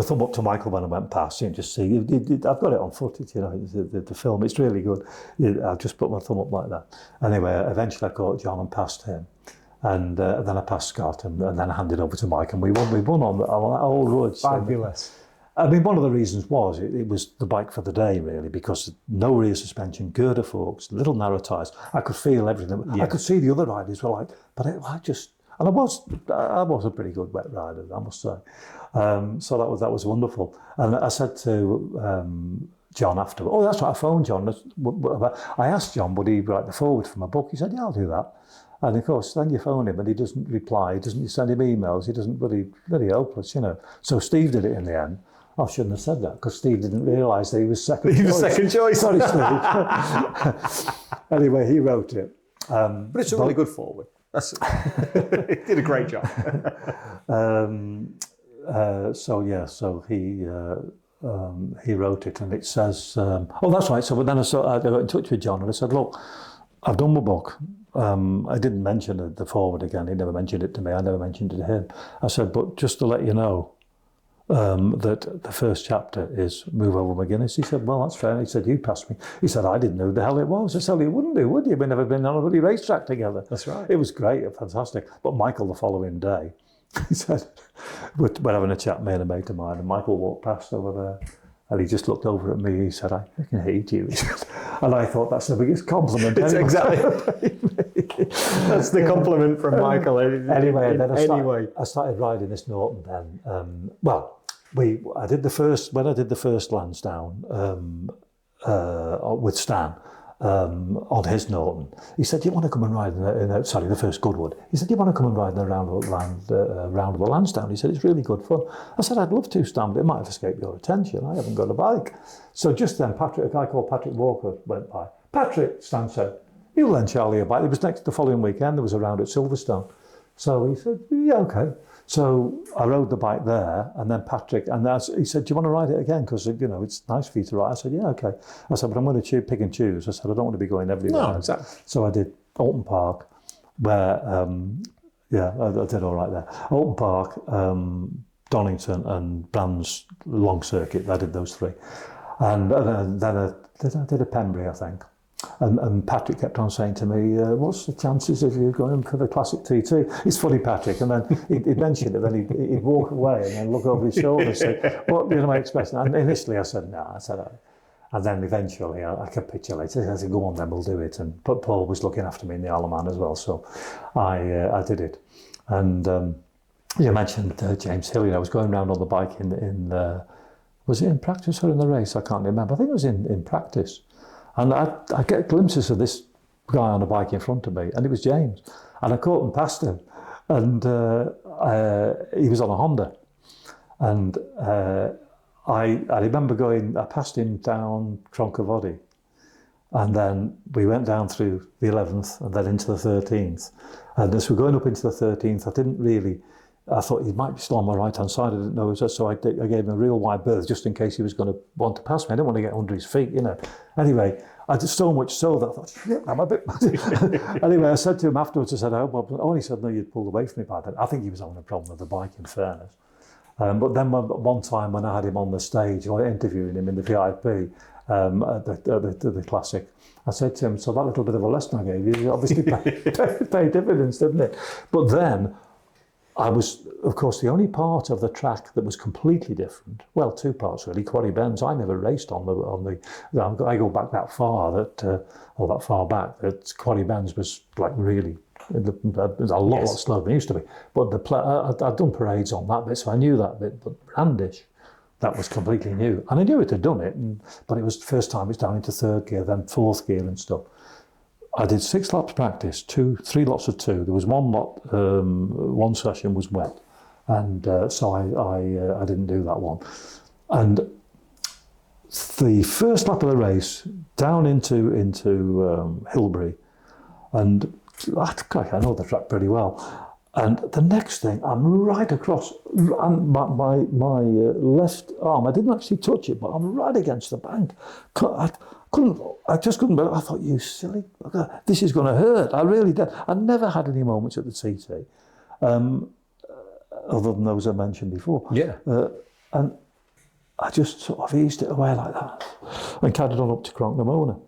thumb up to Michael when I went past. You can just see. I've got it on footage, you know, the film. It's really good. I just put my thumb up like that. Anyway, eventually I caught John and passed him. And then I passed Scott, and then I handed over to Mike. And we won on that old road. Fabulous. I mean, one of the reasons was it was the bike for the day, really, because no rear suspension, girder forks, little narrow tyres. I could feel everything. Yeah. I could see the other riders were like, but I was a pretty good wet rider, I must say. So that was wonderful. And I said to John after, "Oh, that's right, I phoned John. I asked John, would he write the foreword for my book?" He said, "Yeah, I'll do that." And of course, then you phone him and he doesn't reply. You send him emails. He doesn't, bloody hopeless, you know. So Steve did it in the end. I shouldn't have said that because Steve didn't realise that he was second choice. He was second choice. Sorry, Steve. Anyway, he wrote it. But it's a really good foreword. He did a great job. So he wrote it, and it says, that's right. So then I got in touch with John and I said, "Look, I've done my book." I didn't mention the foreword again. He never mentioned it to me. I never mentioned it to him. I said, "But just to let you know, that the first chapter is Move Over McGuinness." He said, "Well, that's fair." He said, "You passed me." He said, "I didn't know who the hell it was." I said, "You wouldn't do, would you? We've never been on a bloody racetrack together." That's right. It was great, fantastic. But Michael, the following day, he said, we're having a chat, me and a mate of mine, and Michael walked past over there, and he just looked over at me. He said, "I fucking hate you." And I thought, that's the biggest compliment. It's exactly. That's the compliment from Michael. Anyway, then I started riding this Norton then. When I did the first Lansdowne with Stan on his Norton, he said, "Do you want to come and ride the first Goodwood?" He said, "Do you want to come and ride the round of the Lansdowne?" He said, "It's really good fun." I said, "I'd love to, Stan, but it might have escaped your attention. I haven't got a bike." So just then, a guy called Patrick Walker went by. "Patrick," Stan said, "you lend Charlie a bike." It was the following weekend, there was a round at Silverstone. So he said, yeah, okay. So I rode the bike there, and then Patrick, and he said, do you want to ride it again? Because, it's nice for you to ride. I said, yeah, okay. I said, but I'm going to pick and choose. I said, I don't want to be going everywhere. No, exactly. So I did Oulton Park, where, I did all right there. Oulton Park, Donington, and Brands long circuit. I did those three. And then I did a Pembrey, I think. And Patrick kept on saying to me, what's the chances of you going for the classic TT? It's funny, Patrick. And then he'd mention it, then he'd walk away and then look over his shoulder and say, what, my expression? And initially I said, no. And then eventually I capitulated. I said, go on then, we'll do it. But Paul was looking after me in the Isle of Man as well, so I did it. And you mentioned James Hill. I was going around on the bike in was it in practice or in the race? I can't remember. I think it was in practice. And I get glimpses of this guy on a bike in front of me, and it was James. And I caught him past him, and he was on a Honda. And I remember I passed him down Cronkavody, and then we went down through the 11th and then into the 13th. And as we're going up into the 13th, I thought he might be still on my right-hand side. I didn't know. So I gave him a real wide berth just in case he was going to want to pass me. I didn't want to get under his feet, Anyway, I did so much so that I thought, shit, I'm a bit... Anyway, I said to him afterwards, I said, oh, he said, no, you'd pulled away from me by then. I think he was having a problem with the bike, in fairness. But then one time when I had him on the stage, interviewing him in the VIP at the Classic, I said to him, so that little bit of a lesson I gave you obviously paid dividends, didn't it? But then I was, of course, the only part of the track that was completely different. Well, two parts really. Quarry Bends. I never raced on the. I go back that far that far back that Quarry Bends was like really. It was a lot slower than it used to be. But I'd done parades on that bit, so I knew that bit. But Brandish, that was completely new, and I knew it had done it. But it was the first time it's down into third gear, then fourth gear and stuff. I did 6 laps practice, 3 lots of 2. There was one lot, one session was wet, and so I didn't do that one. And the first lap of the race, down into Hilbury, and I know the track pretty well. And the next thing, I'm right across, and my left arm, I didn't actually touch it, but I'm right against the bank. I just couldn't believe it. I thought, you silly bugger, this is going to hurt. I really did. I never had any moments at the TT, other than those I mentioned before. Yeah. And I just sort of eased it away like that and carried on up to Cronknamona.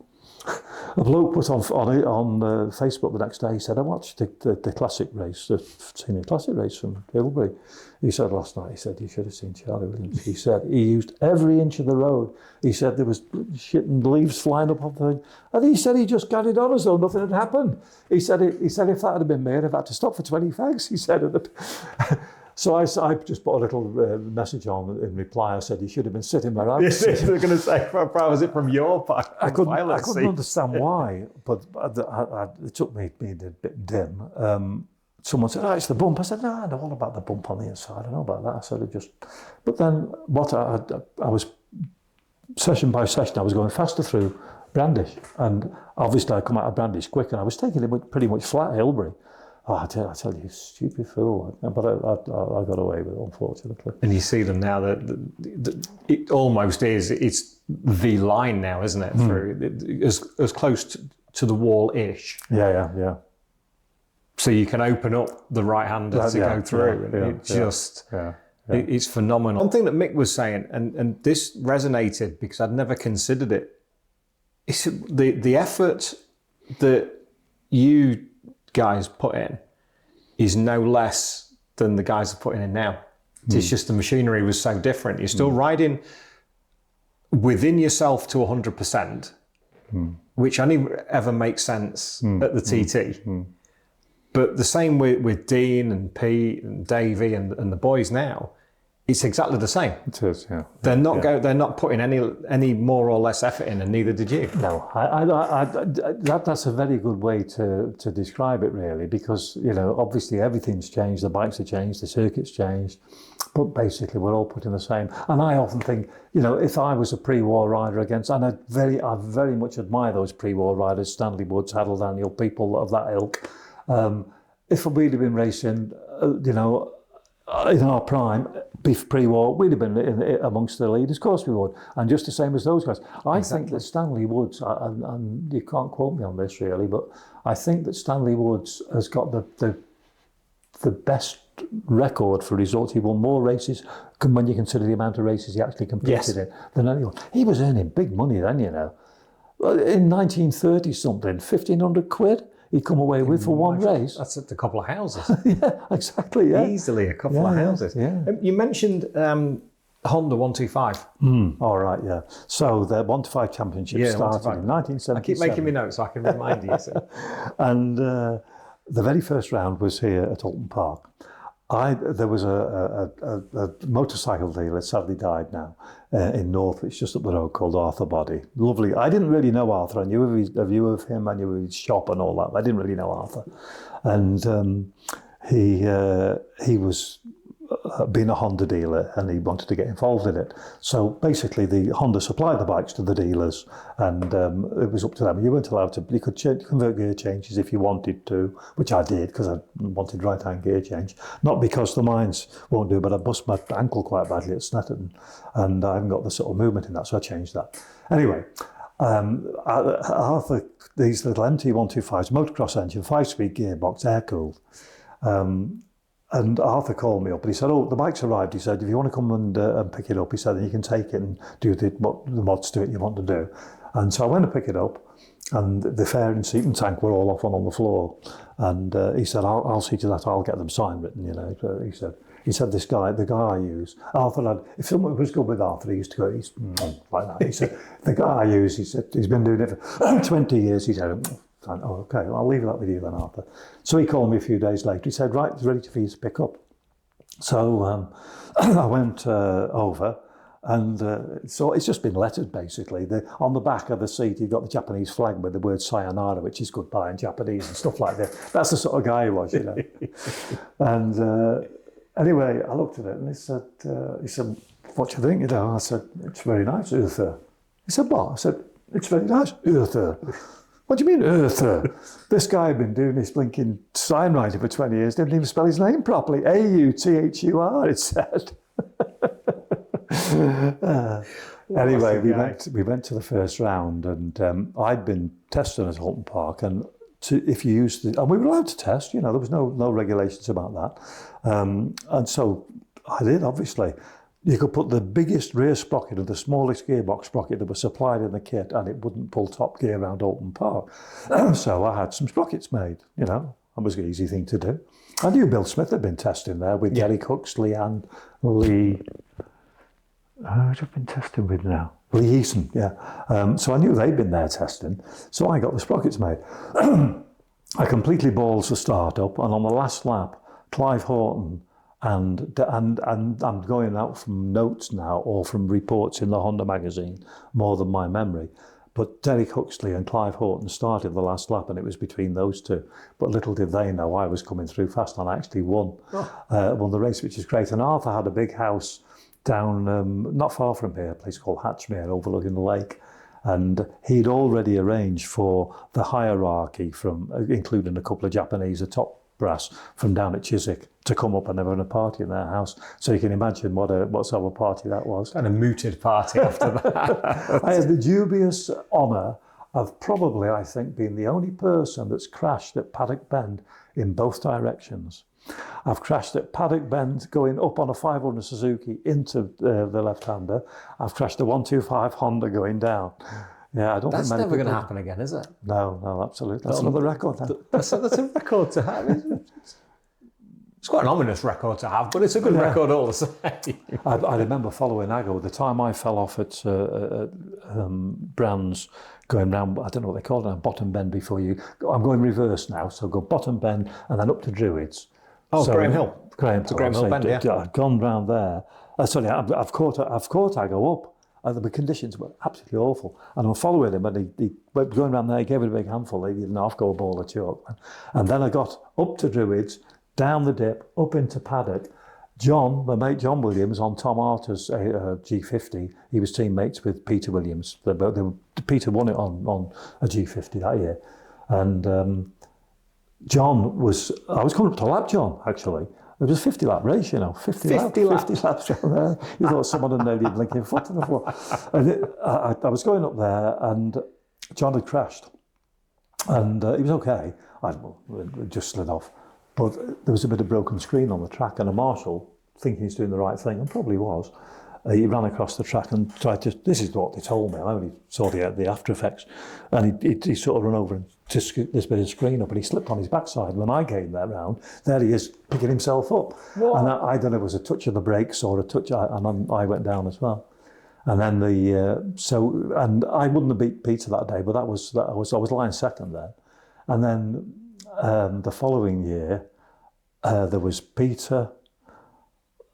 A bloke put on Facebook the next day, he said, I watched the classic race, the senior classic race from Hilbury. He said last night, he said, you should have seen Charlie Williams. He said he used every inch of the road. He said there was shit and leaves flying up on the thing. And he said he just carried on as though nothing had happened. He said if that had been me, I'd have had to stop for 20 fags, he said. So I just put a little message on in reply. I said, you should have been sitting where I was sitting. They're going to say, was it from your part? I couldn't understand why, but it took me being a bit dim. Someone said, it's the bump. I said, no, I know all about the bump on the inside. I know about that. I said, But then I was, session by session, I was going faster through Brandish. And obviously I come out of Brandish quick, and I was taking it pretty much flat at Hilbury. Oh, I tell you, stupid fool. But I got away with it, unfortunately. And you see them now that it almost is, it's the line now, isn't it? Through as close to the wall-ish. Yeah. So you can open up the right-hander to go through. It's phenomenal. One thing that Mick was saying, and this resonated because I'd never considered it, is the effort that you guys put in is no less than the guys are putting in now. It's just the machinery was so different. You're still riding within yourself to 100%, which only ever makes sense at the TT. But the same with Dean and Pete and Davey and the boys now. It's exactly the same. It is, yeah. They're not putting any more or less effort in, and neither did you. No, that's a very good way to describe it, really, because obviously everything's changed. The bikes have changed, the circuit's changed, but basically we're all putting the same. And I often think, if I was a pre-war rider against, and I very much admire those pre-war riders, Stanley Woods, Haddle Daniel, people of that ilk. if we'd have been racing, in our prime, pre-war, we'd have been amongst the leaders. Of course we would. And just the same as those guys. I think that Stanley Woods, and you can't quote me on this really, but I think that Stanley Woods has got the best record for results. He won more races when you consider the amount of races he actually competed in than anyone. He was earning big money then, In 1930 something, 1,500 quid he'd come away with for one race. That's a couple of houses. Yeah, exactly. Yeah, easily a couple of houses. Yeah. You mentioned Honda 125. All right, yeah. So the 125 Championship started in 1977. I keep making me notes so I can remind you. And the very first round was here at Oulton Park. There was a motorcycle dealer, sadly died now, in Northwich, just up the road, called Arthur Body. Lovely. I didn't really know Arthur. I knew a view of him. I knew his shop and all that. But I didn't really know Arthur. And he was being a Honda dealer, and he wanted to get involved in it. So basically, the Honda supplied the bikes to the dealers, and it was up to them. You weren't allowed to. You could convert gear changes if you wanted to, which I did because I wanted right-hand gear change. Not because the mines won't do, but I bust my ankle quite badly at Snetterton, and I haven't got the sort of movement in that, so I changed that. Anyway. Arthur, these little MT125s, motocross engine, 5-speed gearbox, air-cooled. And Arthur called me up and he said, the bike's arrived. He said, if you want to come and pick it up, he said, then you can take it and do the mods to it you want to do. And so I went to pick it up, and the fairing seat and tank were all off on the floor. And he said, I'll see to that, I'll get them sign written, So he said, the guy I use, Arthur, if someone was good with Arthur, he used to go, he's like that. He said, the guy I use, he said, he's been doing it for 20 years. He said, okay, I'll leave that with you then, Arthur. So he called me a few days later. He said, right, it's ready for you to pick up. So I went over, and so it's just been lettered, basically. On the back of the seat, you've got the Japanese flag with the word sayonara, which is goodbye in Japanese and stuff like that. That's the sort of guy he was, And anyway, I looked at it, and he said, what do you think? I said, it's very nice, Arthur. He said, what? I said, it's very nice, Arthur. What do you mean, Arthur? This guy had been doing this blinking sign writing for 20 years, didn't even spell his name properly. Authur, it said. Anyway, we went to the first round, and I'd been testing at Oulton Park, and if you used and we were allowed to test, there was no regulations about that. And so I did, obviously. You could put the biggest rear sprocket and the smallest gearbox sprocket that was supplied in the kit, and it wouldn't pull top gear around Oulton Park. So I had some sprockets made, That was an easy thing to do. I knew Bill Smith had been testing there with Derek Huxley and Lee. Who'd have been testing with now? Lee Eason, yeah. So I knew they'd been there testing. So I got the sprockets made. I completely balls the start up, and on the last lap, Clive Horton, and I'm going out from notes now, or from reports in the Honda magazine, more than my memory. But Derek Huxley and Clive Horton started the last lap, and it was between those two. But little did they know I was coming through fast, and I actually won the race, which is great. And Arthur had a big house down not far from here, a place called Hatchmere, overlooking the lake. And he'd already arranged for the hierarchy, from including a couple of Japanese, top brass from down at Chiswick, to come up, and they were having a party in their house. So you can imagine what sort of a party that was. And a mooted party after that. I had the dubious honour of probably, I think, being the only person that's crashed at Paddock Bend in both directions. I've crashed at Paddock Bend going up on a 500 Suzuki into the left-hander. I've crashed a 125 Honda going down. Yeah, I don't That's think never going to happen again, is it? No, absolutely. That's another record. That's a record to have. It's quite an ominous record to have, but it's a good record all the same. I remember following Aggo. The time I fell off at Brands, going round, I don't know what they call it, Bottom Bend before you. I'm going reverse now, so go Bottom Bend and then up to Druids. Oh, so, Graham Hill. Graham Hill Bend, yeah. I've gone round there. I've caught Aggo up. The conditions were absolutely awful. And I'm following him, and he went going around there, he gave it a big handful, he didn't half go a ball of chalk. And then I got up to Druids, down the dip, up into Paddock. My mate John Williams on Tom Arter's G50, he was teammates with Peter Williams. Peter won it on a G50 that year. And John I was coming up to lap John, actually. It was a 50-lap race, 50 laps down there. You thought someone had nailed your blinking foot to the floor. And I was going up there, and John had crashed. And he was okay. I just slid off. But there was a bit of broken screen on the track, and a marshal, thinking he's doing the right thing, and probably was, he ran across the track and tried to, this is what they told me, I only saw the after effects, and he sort of ran over and scoot this bit of screen up, and he slipped on his backside. When I came there round, there he is picking himself up. What? And I don't know if it was a touch of the brakes or a touch, and I went down as well. And then and I wouldn't have beat Peter that day, but I was lying second there. And then the following year, there was Peter.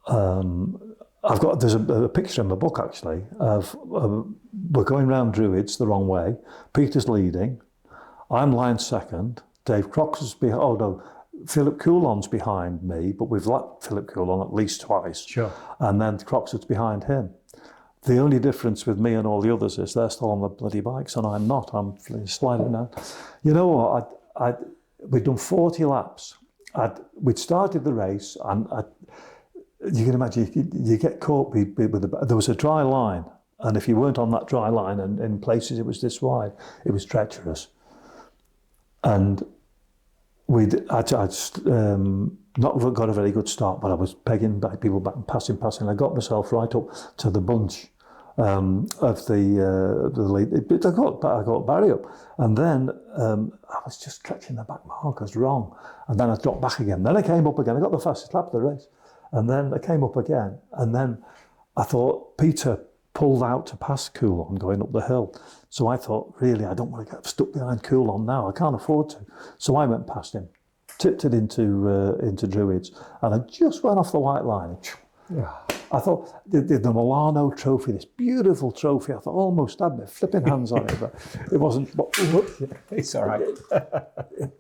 There's a picture in my book, actually, of we're going round Druids the wrong way. Peter's leading. I'm lying second. Dave Crox is behind. Oh, no, Philip Coulon's behind me, but we've lapped Philip Coulon at least twice. Sure. And then Crox's behind him. The only difference with me and all the others is they're still on the bloody bikes and I'm not. I'm sliding down. You know what? We'd done 40 laps. We'd started the race, and you can imagine you get caught with there was a dry line, and if you weren't on that dry line, and in places it was this wide, it was treacherous. And I'd not got a very good start, but I was pegging back people back and passing. I got myself right up to the bunch of the lead. I got Barry up, and then I was just catching the back markers wrong, and then I dropped back again. Then I came up again. I got the fastest lap of the race, and then I came up again, and then I thought Peter pulled out to pass Coulon going up the hill. So I thought, really, I don't want to get stuck behind Coulon now. I can't afford to. So I went past him, tipped it into Druids, and I just went off the white line. Yeah. I thought the Milano trophy, this beautiful trophy, I thought almost had my flipping hands on it, but it wasn't. It's all right.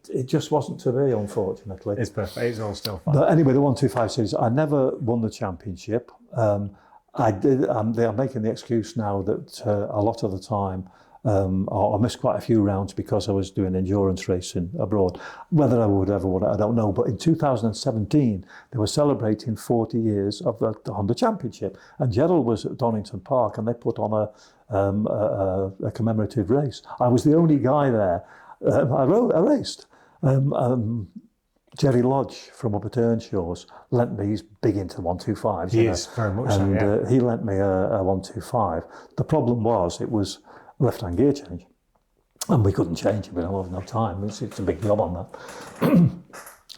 It just wasn't to be, unfortunately. It's perfect. It's all still fun. But anyway, the 125 series, I never won the championship. I did. I'm making the excuse now that a lot of the time I missed quite a few rounds because I was doing endurance racing abroad. Whether I would ever win it, I don't know. But in 2017, they were celebrating 40 years of the Honda Championship, and Gerald was at Oulton Park, and they put on a commemorative race. I was the only guy there. I raced. Jerry Lodge from up at Earnshaws lent me, he's big into 125s. He is, very much so, yeah. He lent me a 125. The problem was it was left-hand gear change, and we couldn't change it, we don't have no time. It's a big job on that.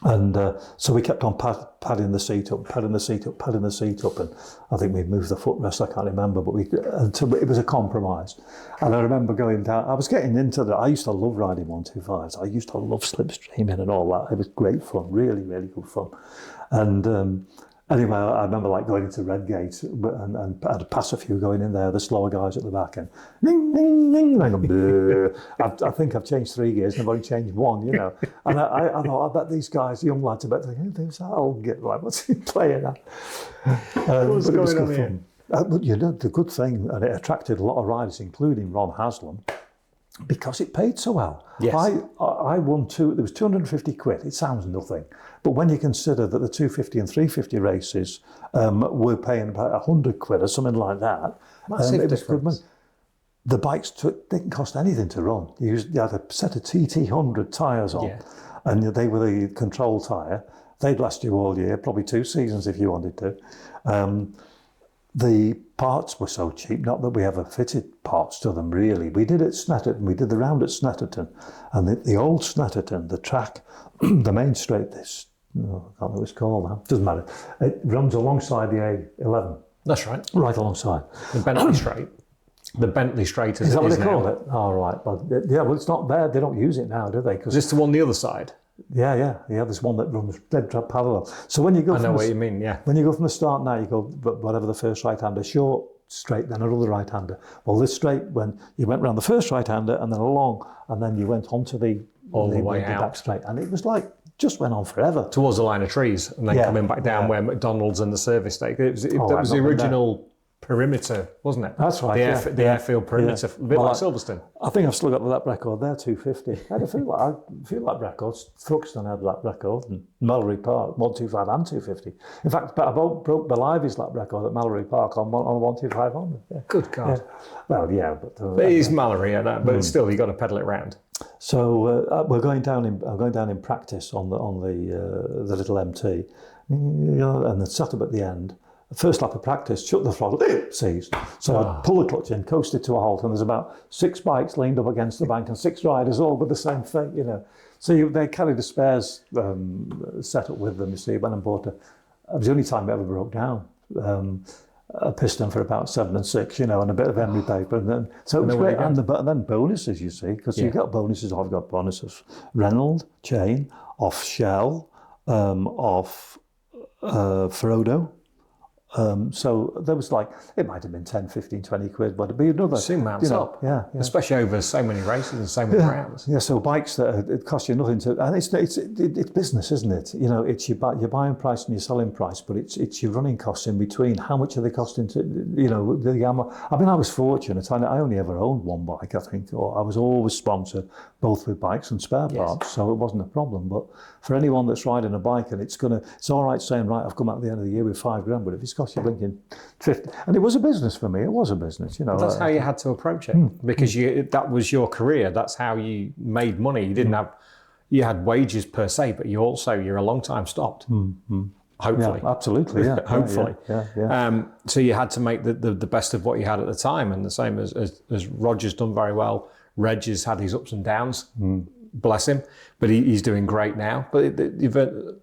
And so we kept on padding the seat up, and I think we moved the footrest, I can't remember, but until it was a compromise. And I remember going down, I was getting into I used to love riding 125s, I used to love slipstreaming and all that. It was great fun, really, really good fun. And anyway, I remember going into Redgate and I'd pass a few going in there, the slower guys at the back end. Ding, ding, ding, I think I've changed 3 gears and I've only changed 1, And I thought, I bet these guys, young lads, I bet they think, I'll get what's he playing at? What's going on here? But the good thing, and it attracted a lot of riders, including Ron Haslam, because it paid so well. Yes. I won there was 250 quid. It sounds nothing. But when you consider that the 250 and 350 races were paying about 100 quid or something like that, massive difference. The bikes didn't cost anything to run. You had a set of TT100 tyres on, and they were the control tyre. They'd last you all year, probably 2 seasons if you wanted to. The parts were so cheap, not that we ever fitted parts to them, really. We did it at Snetterton, we did the round at Snetterton, and the old Snetterton, the track, the main straight, I can't know what it's called now, doesn't matter. It runs alongside the A11. That's right. Right alongside. The Bentley Straight. The Bentley Straight is that what they call it? Oh, right. Well, it's not there, they don't use it now, do they? Is this the one on the other side? Yeah. There's one that runs dead parallel. So when you go, I know what you mean. Yeah. When you go from the start now, you go whatever the first right-hander, short, straight, then another right-hander. Well, this straight, when you went round the first right-hander and then along, and then you went onto the way out, back straight, and it was just went on forever towards the line of trees, and then coming back down where McDonald's and the service station. It was the original perimeter, wasn't it? That's right. The airfield perimeter, a bit like Silverstone. I think I've still got the lap record there, 250. I feel like records. Thruxton had lap record, and Mallory Park 125 and 250. In fact, I broke Belivy's lap record at Mallory Park on 12500. Yeah. Good God. Yeah. Well, yeah, but it is Mallory, but still, you got to pedal it round. So we're going down in practice on the little MT, and then sat up at the end. First lap of practice, shut the throttle, seized. So I pulled the clutch in, coasted to a halt, and there's about 6 bikes leaned up against the bank and 6 riders all with the same thing, So they carried a spares set up with them, you see, went and bought it was the only time it ever broke down. A piston for about 7 and 6, and a bit of emery paper, and then so it was great. And then bonuses, you see, because you've got bonuses. I've got bonuses: Reynolds chain, off Shell, off Frodo. So there was it might have been 10, 15, 20 quid, but it'd be another. Soon mounts up. Yeah. Especially over so many races and so many rounds. Yeah, so bikes that it cost you nothing to, and it's business, isn't it? It's your buying price and your selling price, but it's your running costs in between. How much are they costing to, the ammo? I mean, I was fortunate. I only ever owned one bike, I think, or I was always sponsored both with bikes and spare parts, so it wasn't a problem. But for anyone that's riding a bike, and it's all right saying, right, I've come out at the end of the year with $5,000, but if it's cost you blinking 50, and it was a business for me. It was a business, But that's how you had to approach it, because that was your career. That's how you made money. You didn't you had wages per se, but you're a long time stopped. Hopefully, yeah, absolutely, yeah, hopefully. Yeah. So you had to make the best of what you had at the time, and the same as Roger's done very well. Reg has had his ups and downs. Bless him, but he's doing great now. But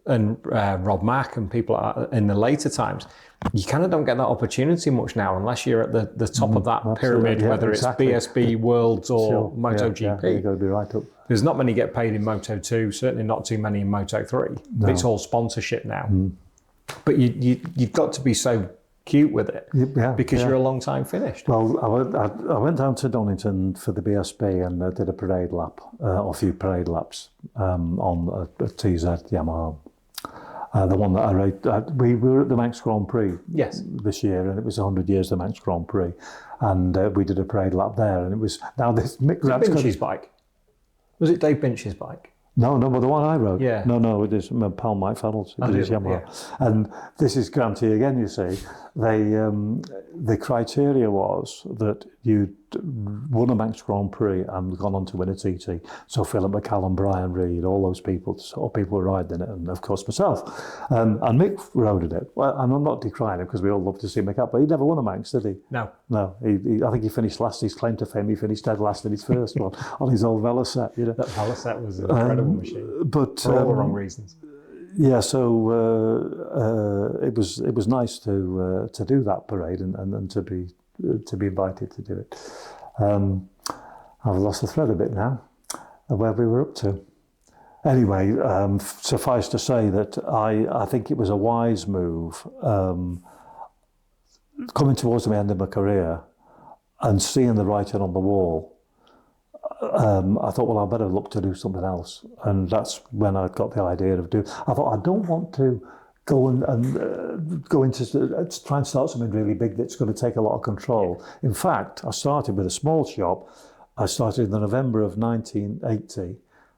Rob Mack and people in the later times, you kind of don't get that opportunity much now unless you're at the top of that pyramid, whether it's BSB, Worlds or MotoGP. Yeah, you've got to be right up. There's not many get paid in Moto2, certainly not too many in Moto3. No. It's all sponsorship now. But you've got to be so cute with it because you're a long time finished. Well, I went down to Donington for the BSB and did a parade lap, or a few parade laps on a TZ Yamaha. The one that I rode, we were at the Manx Grand Prix this year, and it was 100 years of the Manx Grand Prix, and we did a parade lap there, and it was now this Mick Binch's bike. Was it Dave Binch's bike? No, but the one I rode. Yeah. No, it is my pal Mike Fennels. It was Yamaha. Yeah. And this is Grantee again, you see. The criteria was that you'd won a Manx Grand Prix and gone on to win a TT. So Philip McCallum, Brian Reed, all those people were riding it, and of course myself. And Mick rode it. Well, and I'm not decrying him because we all love to see Mick up, but he never won a Manx, did he? No. I think he finished last. His claim to fame, he finished dead last in his first one on his old Veloset. That Veloset was an incredible machine, but for all the wrong reasons. Yeah, so it was nice to do that parade and to be invited to do it. I've lost the thread a bit now of where we were up to. Anyway, suffice to say that I think it was a wise move coming towards the end of my career and seeing the writing on the wall. I thought, well, I better look to do something else, and that's when I got the idea of doing. I thought, I don't want to go and go into try and start something really big that's going to take a lot of control. In fact, I started with a small shop. I started in the November of 1980,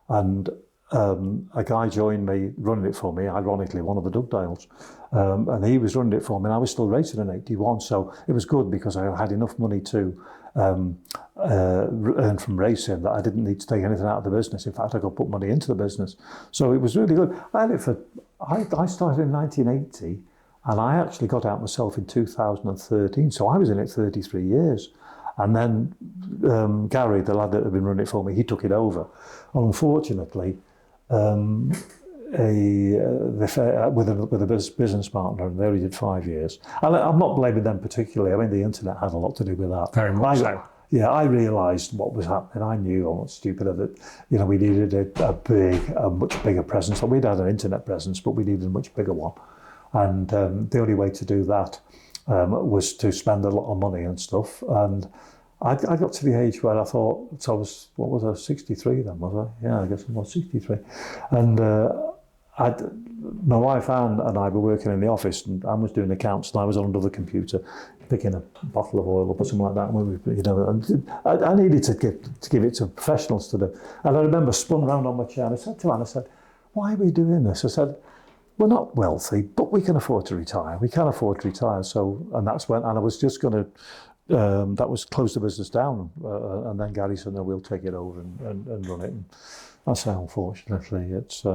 and a guy joined me running it for me. Ironically, one of the Dugdales, and he was running it for me. And I was still racing in '81, so it was good because I had enough money to earn from racing that I didn't need to take anything out of the business. In fact, I could put money into the business. So it was really good. I started in 1980 and I actually got out myself in 2013. So I was in it 33 years. And then Gary, the lad that had been running it for me, he took it over. And unfortunately, with a business partner, and there he did 5 years. And I'm not blaming them particularly. I mean, the internet had a lot to do with that. Very much so. Yeah, I realised what was happening. I knew, I'm not stupid, that we needed a much bigger presence. Well, we'd had an internet presence, but we needed a much bigger one. And the only way to do that was to spend a lot of money and stuff. And I got to the age where I thought, so I was 63 then, was I? Yeah, I guess I was 63. And my wife Anne and I were working in the office, and Anne was doing accounts, and I was on another computer picking a bottle of oil up or something like that. And and I needed to give it to professionals to do. And I remember spun around on my chair, and I said to Anne, I said, "Why are we doing this?" I said, "We're not wealthy, but we can afford to retire. We can afford to retire." So, and that's when, and I was just going to. That was close the business down, and then Gary said, "No, we'll take it over and run it." And I say, unfortunately, it's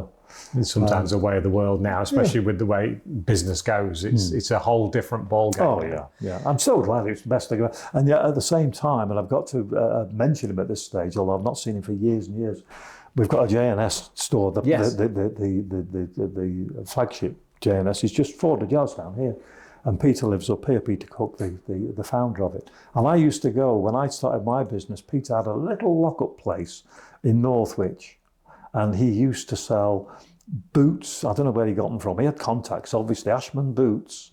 sometimes a way of the world now, especially with the way business goes. It's a whole different ballgame. Oh yeah. I'm so glad it's the best thing. And yet at the same time, and I've got to mention him at this stage, although I've not seen him for years and years. We've got a J&S store. The flagship J&S is just 400 yards down here. And Peter lives up here, Peter Cook, the founder of it. And I used to go, when I started my business, Peter had a little lock-up place in Northwich. And he used to sell boots. I don't know where he got them from. He had contacts, obviously, Ashman boots.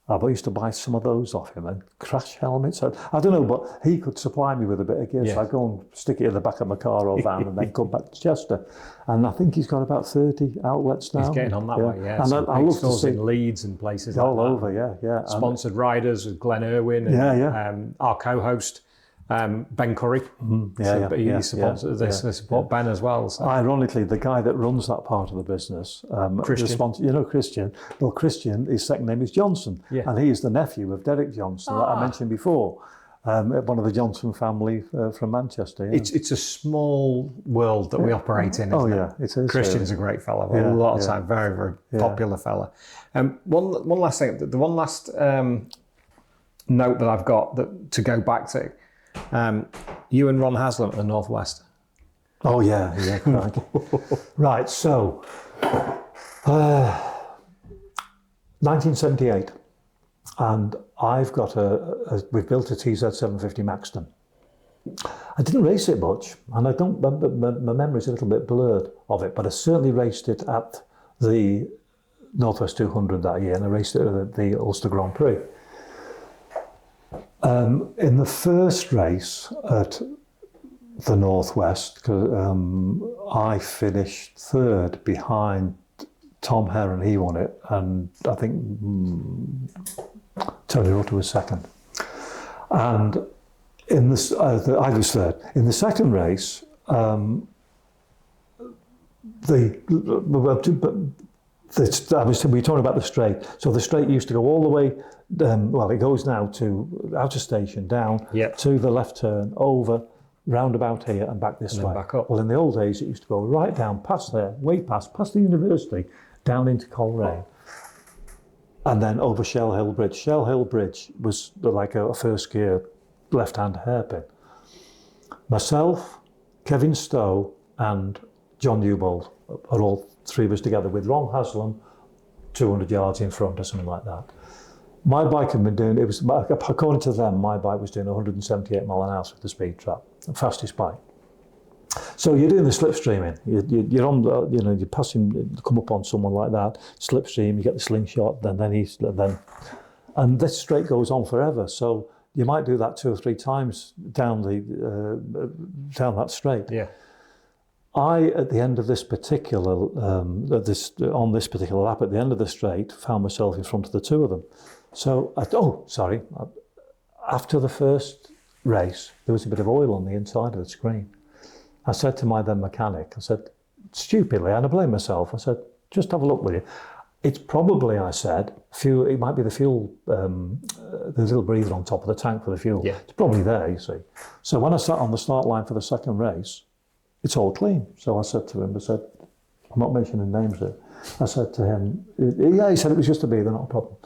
I used to buy some of those off him, and crash helmets. I don't know, but he could supply me with a bit of gear. So I'd go and stick it in the back of my car or van and then come back to Chester. And I think he's got about 30 outlets now. He's getting on that way, yeah. And I love to see in Leeds and places all like over, yeah. Sponsored riders with Glenn Irwin and our co-host, Ben Curry. He supports they support Ben as well. So. Ironically, the guy that runs that part of the business, Christian. Christian. Well, Christian, his second name is Johnson, and he is the nephew of Derek Johnson that I mentioned before. One of the Johnson family from Manchester. Yeah. It's a small world that we operate in. Isn't it? It is. Christian's a great fella. A lot of time, very, very popular fella. One last thing. The one last note that I've got to go back to. You and Ron Haslam at the Northwest. Oh yeah. Right. So, 1978, and I've got we've built a TZ750 Maxton. I didn't race it much, and I don't. My memory's a little bit blurred of it, but I certainly raced it at the Northwest 200 that year, and I raced it at the Ulster Grand Prix. In the first race at the Northwest, I finished third behind Tom Heron. He won it, and I think Tony Rutter was second. And in this, I was third. In the second race, we were talking about the straight. So the straight used to go all the way. It goes now to outer station, down to the left turn, over, round about here and back this way. Back up. Well, in the old days, it used to go right down past there, way past the university, down into Coleraine, and then over Shell Hill Bridge. Shell Hill Bridge was like a first gear left-hand hairpin. Myself, Kevin Stowe, and John Newbold are all three of us together with Ron Haslam 200 yards in front or something like that. My bike had been doing, according to them, my bike was doing 178 mile an hour with the speed trap, the fastest bike. So you're doing the slipstreaming. You're on, you're passing, come up on someone like that, slipstream, you get the slingshot, and this straight goes on forever. So you might do that 2 or 3 times down that straight. Yeah. At the end of this particular, on this particular lap, at the end of the straight, found myself in front of the two of them. So, after the first race, there was a bit of oil on the inside of the screen. I said to my then mechanic, I said, stupidly, and I blame myself, I said, just have a look with you. It's probably, I said, fuel. It might be the fuel, there's a little breather on top of the tank for the fuel. Yeah. It's probably there, you see. So when I sat on the start line for the second race, it's all clean. So I said to him, I'm not mentioning names here. I said to him, he said it was just a breather, not a problem.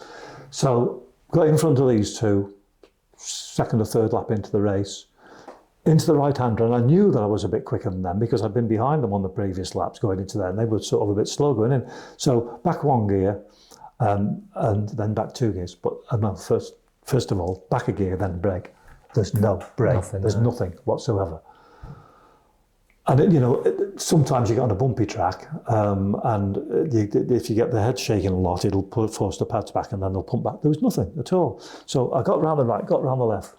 So got in front of these two, second or third lap into the race, into the right-hander, and I knew that I was a bit quicker than them because I'd been behind them on the previous laps going into there, and they were sort of a bit slow going in. So back 1 gear, and then back 2 gears. But first of all, back a gear, then brake. There's no brake. There's nothing whatsoever. And sometimes you get on a bumpy track, and if you get the head shaking a lot, it'll force the pads back, and then they'll pump back. There was nothing at all. So I got round the right, got round the left,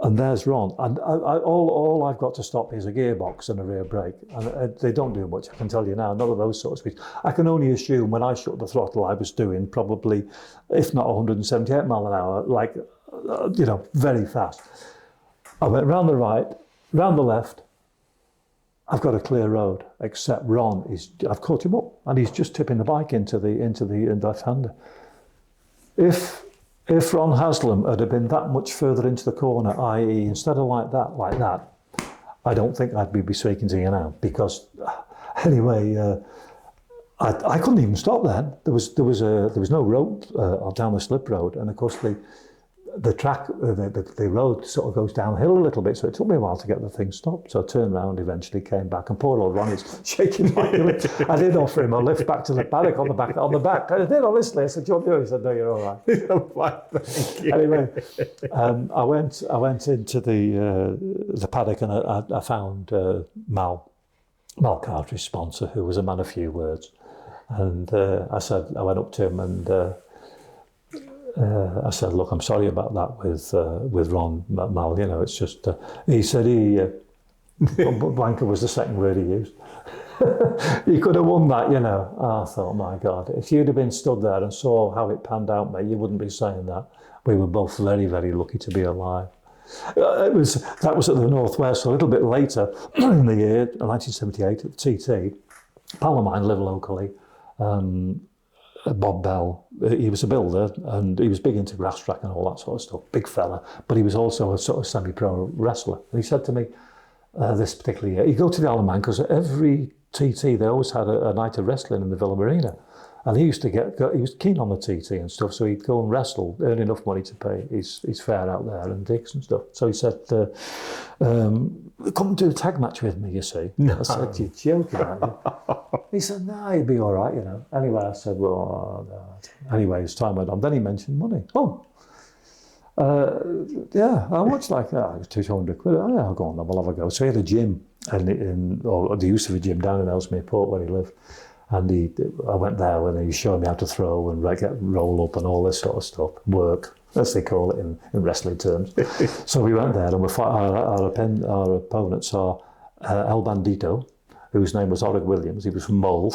And there's Ron. And all I've got to stop is a gearbox and a rear brake. And they don't do much, I can tell you now, none of those sorts of speeds. I can only assume when I shut the throttle, I was doing probably, if not 178 mile an hour, like, very fast. I went round the right, round the left. I've got a clear road, except Ron I've caught him up, and he's just tipping the bike into the left-hander. If Ron Haslam had been that much further into the corner, i.e. instead of like that, I don't think I'd be speaking to you now, because anyway, I couldn't even stop then. There was no road down the slip road, and of course the track, the road sort of goes downhill a little bit, so it took me a while to get the thing stopped. So I turned around, eventually came back, and poor old Ronnie's shaking like a lift. I did offer him a lift back to the paddock on the back. I did, honestly. I said, "Do you want to do it?" He said, "No, you're all right." Thank you. Anyway, I went into the paddock, and I found Mal Carter's sponsor, who was a man of few words, and I went up to him and. I said, "Look, I'm sorry about that with Ron Mal. It's just." He said "Blanker" was the second word he used. He could have won that, I thought, my God, if you'd have been stood there and saw how it panned out, mate, you wouldn't be saying that. We were both very, very lucky to be alive. That was at the Northwest. A little bit later in the year, 1978, at the TT. Pal of mine lived locally. Bob Bell, he was a builder, and he was big into grass track and all that sort of stuff, big fella, but he was also a sort of semi-pro wrestler. And he said to me this particular year, he'd go to the Isle of Man, because every TT, they always had a night of wrestling in the Villa Marina. And he used to he was keen on the TT and stuff, so he'd go and wrestle, earn enough money to pay his fare out there and digs and stuff. So he said, "Come and do a tag match with me, you see." No. I said, "You're joking, aren't you?" He said, "No, you'd be all right, Anyway, I said, "Well, no." Anyway, as time went on, then he mentioned money. "Oh, yeah, how much?" Like that? It was 200 quid. "Oh, yeah, I'll go on, then we'll have a go." So he had a gym, or the use of a gym down in Ellesmere Port where he lived. And I went there when he was showing me how to throw and roll up and all this sort of stuff, work, as they call it in wrestling terms. So we went there, and our opponents are El Bandito, whose name was Orig Williams. He was from Mull.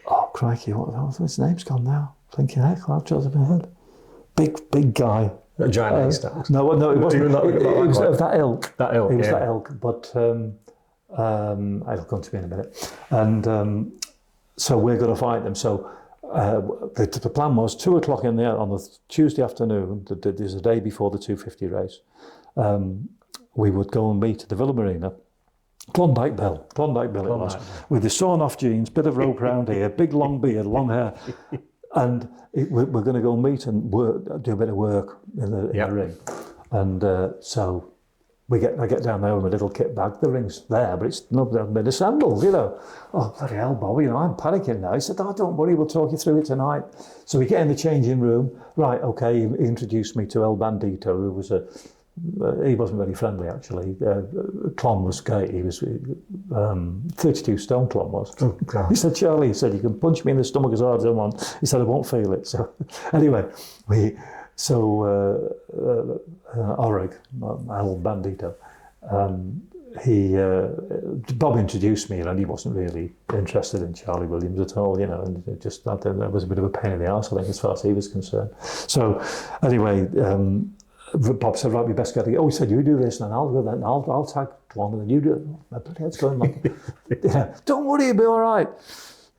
Oh, crikey, his name's gone now. Thinking, heck, I've chosen my head. Big guy. Giant haystacks. No, it wasn't. It was of that ilk. That ilk, It was that ilk, but it'll come to me in a minute. And so we're going to fight them. So the plan was 2:00 on the Tuesday afternoon. There's a day before the 250 race. We would go and meet at the Villa Marina. Klondike Bill it was, with the sawn-off jeans, bit of rope round here, big long beard, long hair. And we're going to go meet and do a bit of work in the ring. And so I get down there with my little kit bag. The ring's there, but it's not been assembled, Oh, bloody hell, Bob, I'm panicking now. He said, "Oh, don't worry, we'll talk you through it tonight." So we get in the changing room. Right, okay, he introduced me to El Bandito, who was he wasn't very friendly, actually. Clon was great. He was 32 stone, Clon was. Oh, God. He said, "Charlie," he said, "you can punch me in the stomach as hard as I want." He said, "I won't feel it." So anyway, Orig, El Bandito, Bob introduced me, and he wasn't really interested in Charlie Williams at all, and it just that was a bit of a pain in the arse, I think, as far as he was concerned. So anyway, Bob said, "Right, we best get together." Oh, he said, "You do this, and I'll go then. I'll tag one, and then you do it." My bloody head's going like, "Don't worry, you'll be all right."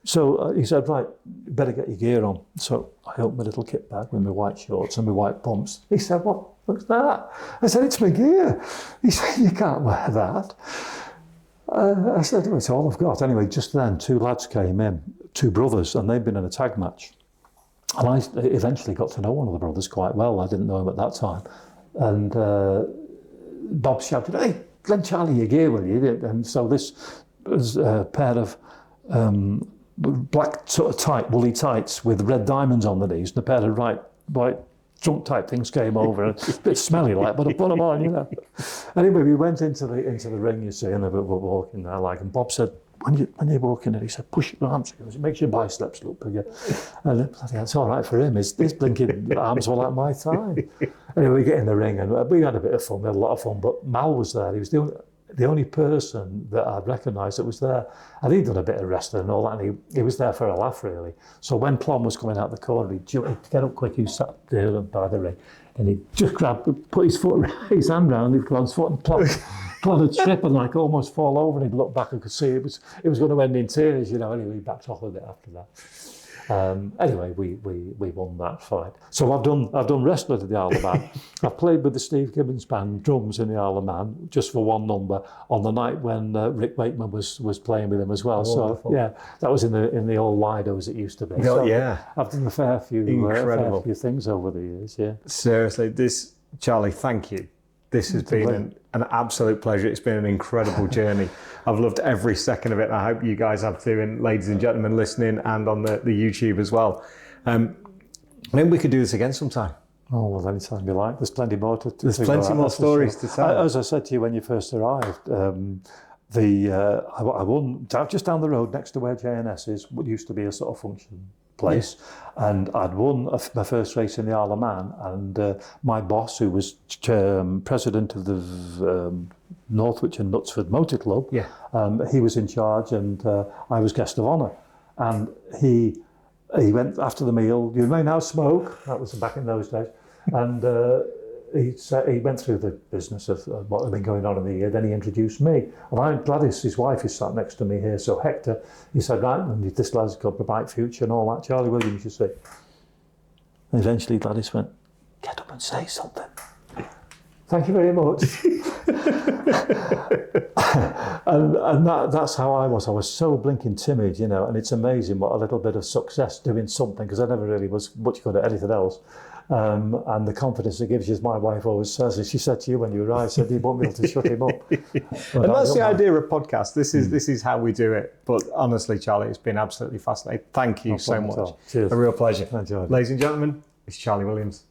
So he said, "Right, you better get your gear on." So I opened my little kit bag with my white shorts and my white pumps. He said, "What's that?" I said, "It's my gear." He said, "You can't wear that." I said, "Well, it's all I've got." Anyway, just then, two lads came in, two brothers, and they'd been in a tag match. And I eventually got to know one of the brothers quite well. I didn't know him at that time. And Bob shouted, "Hey, lend Charlie your gear, will you?" And so this was a pair of black sort of tight, woolly tights with red diamonds on the knees, and a pair of white trunk type things came over. And a bit smelly like, but I put them on, Anyway, we went into the ring, you see, and we were walking there, and Bob said, when you walk in there, he said, push your arms. He goes, it makes your biceps look bigger. And it's all right for him. His blinking arms were like my time. Anyway, we get in the ring and we had a bit of fun. We had a lot of fun. But Mal was there. He was the only person that I'd recognised that was there. And he'd done a bit of wrestling and all that. And he was there for a laugh, really. So when Plum was coming out the corner, he'd get up quick. He sat there by the ring. And he just put his hand round Plum's foot and Plum would trip and like almost fall over, and he'd look back and could see it was going to end in tears, you know. Anyway, he backed off a bit after that. Anyway, we won that fight. So I've done wrestling at the Isle of Man. I've played with the Steve Gibbons band drums in the Isle of Man just for one number on the night when Rick Wakeman was playing with him as well. Wonderful. So yeah, that was in the old Lido as it used to be. Oh, So yeah, I've done a fair few things over the years. Yeah. Seriously, Charlie, thank you. This has been an absolute pleasure. It's been an incredible journey. I've loved every second of it. I hope you guys have too, and ladies and gentlemen listening and on the YouTube as well. Maybe we could do this again sometime. Oh, well, anytime you like. There's plenty more to There's plenty more stories to tell. As I said to you when you first arrived, I won just down the road next to where JNS is, what used to be a sort of function place, and I'd won my first race in the Isle of Man, and my boss, who was president of the Northwich and Knutsford Motor Club, he was in charge, and I was guest of honour, and he went after the meal. You may now smoke. That was back in those days, and he went through the business of what had been going on in the year. Then he introduced me. And Gladys, his wife, is sat next to me here. So Hector, he said, right, and this lad's got a bright future and all that. Charlie Williams, you see. And eventually Gladys went, get up and say something. Thank you very much. and that's how I was. I was so blinking timid, you know, and it's amazing what a little bit of success doing something, because I never really was much good at anything else. And the confidence it gives you, as my wife always says, as she said to you when you arrived, said you won't be able to shut him up. And that's the idea of podcasts. This is how we do it. But honestly, Charlie, it's been absolutely fascinating. Thank you so much. Cheers. A real pleasure. Enjoyed it. Ladies and gentlemen, it's Charlie Williams.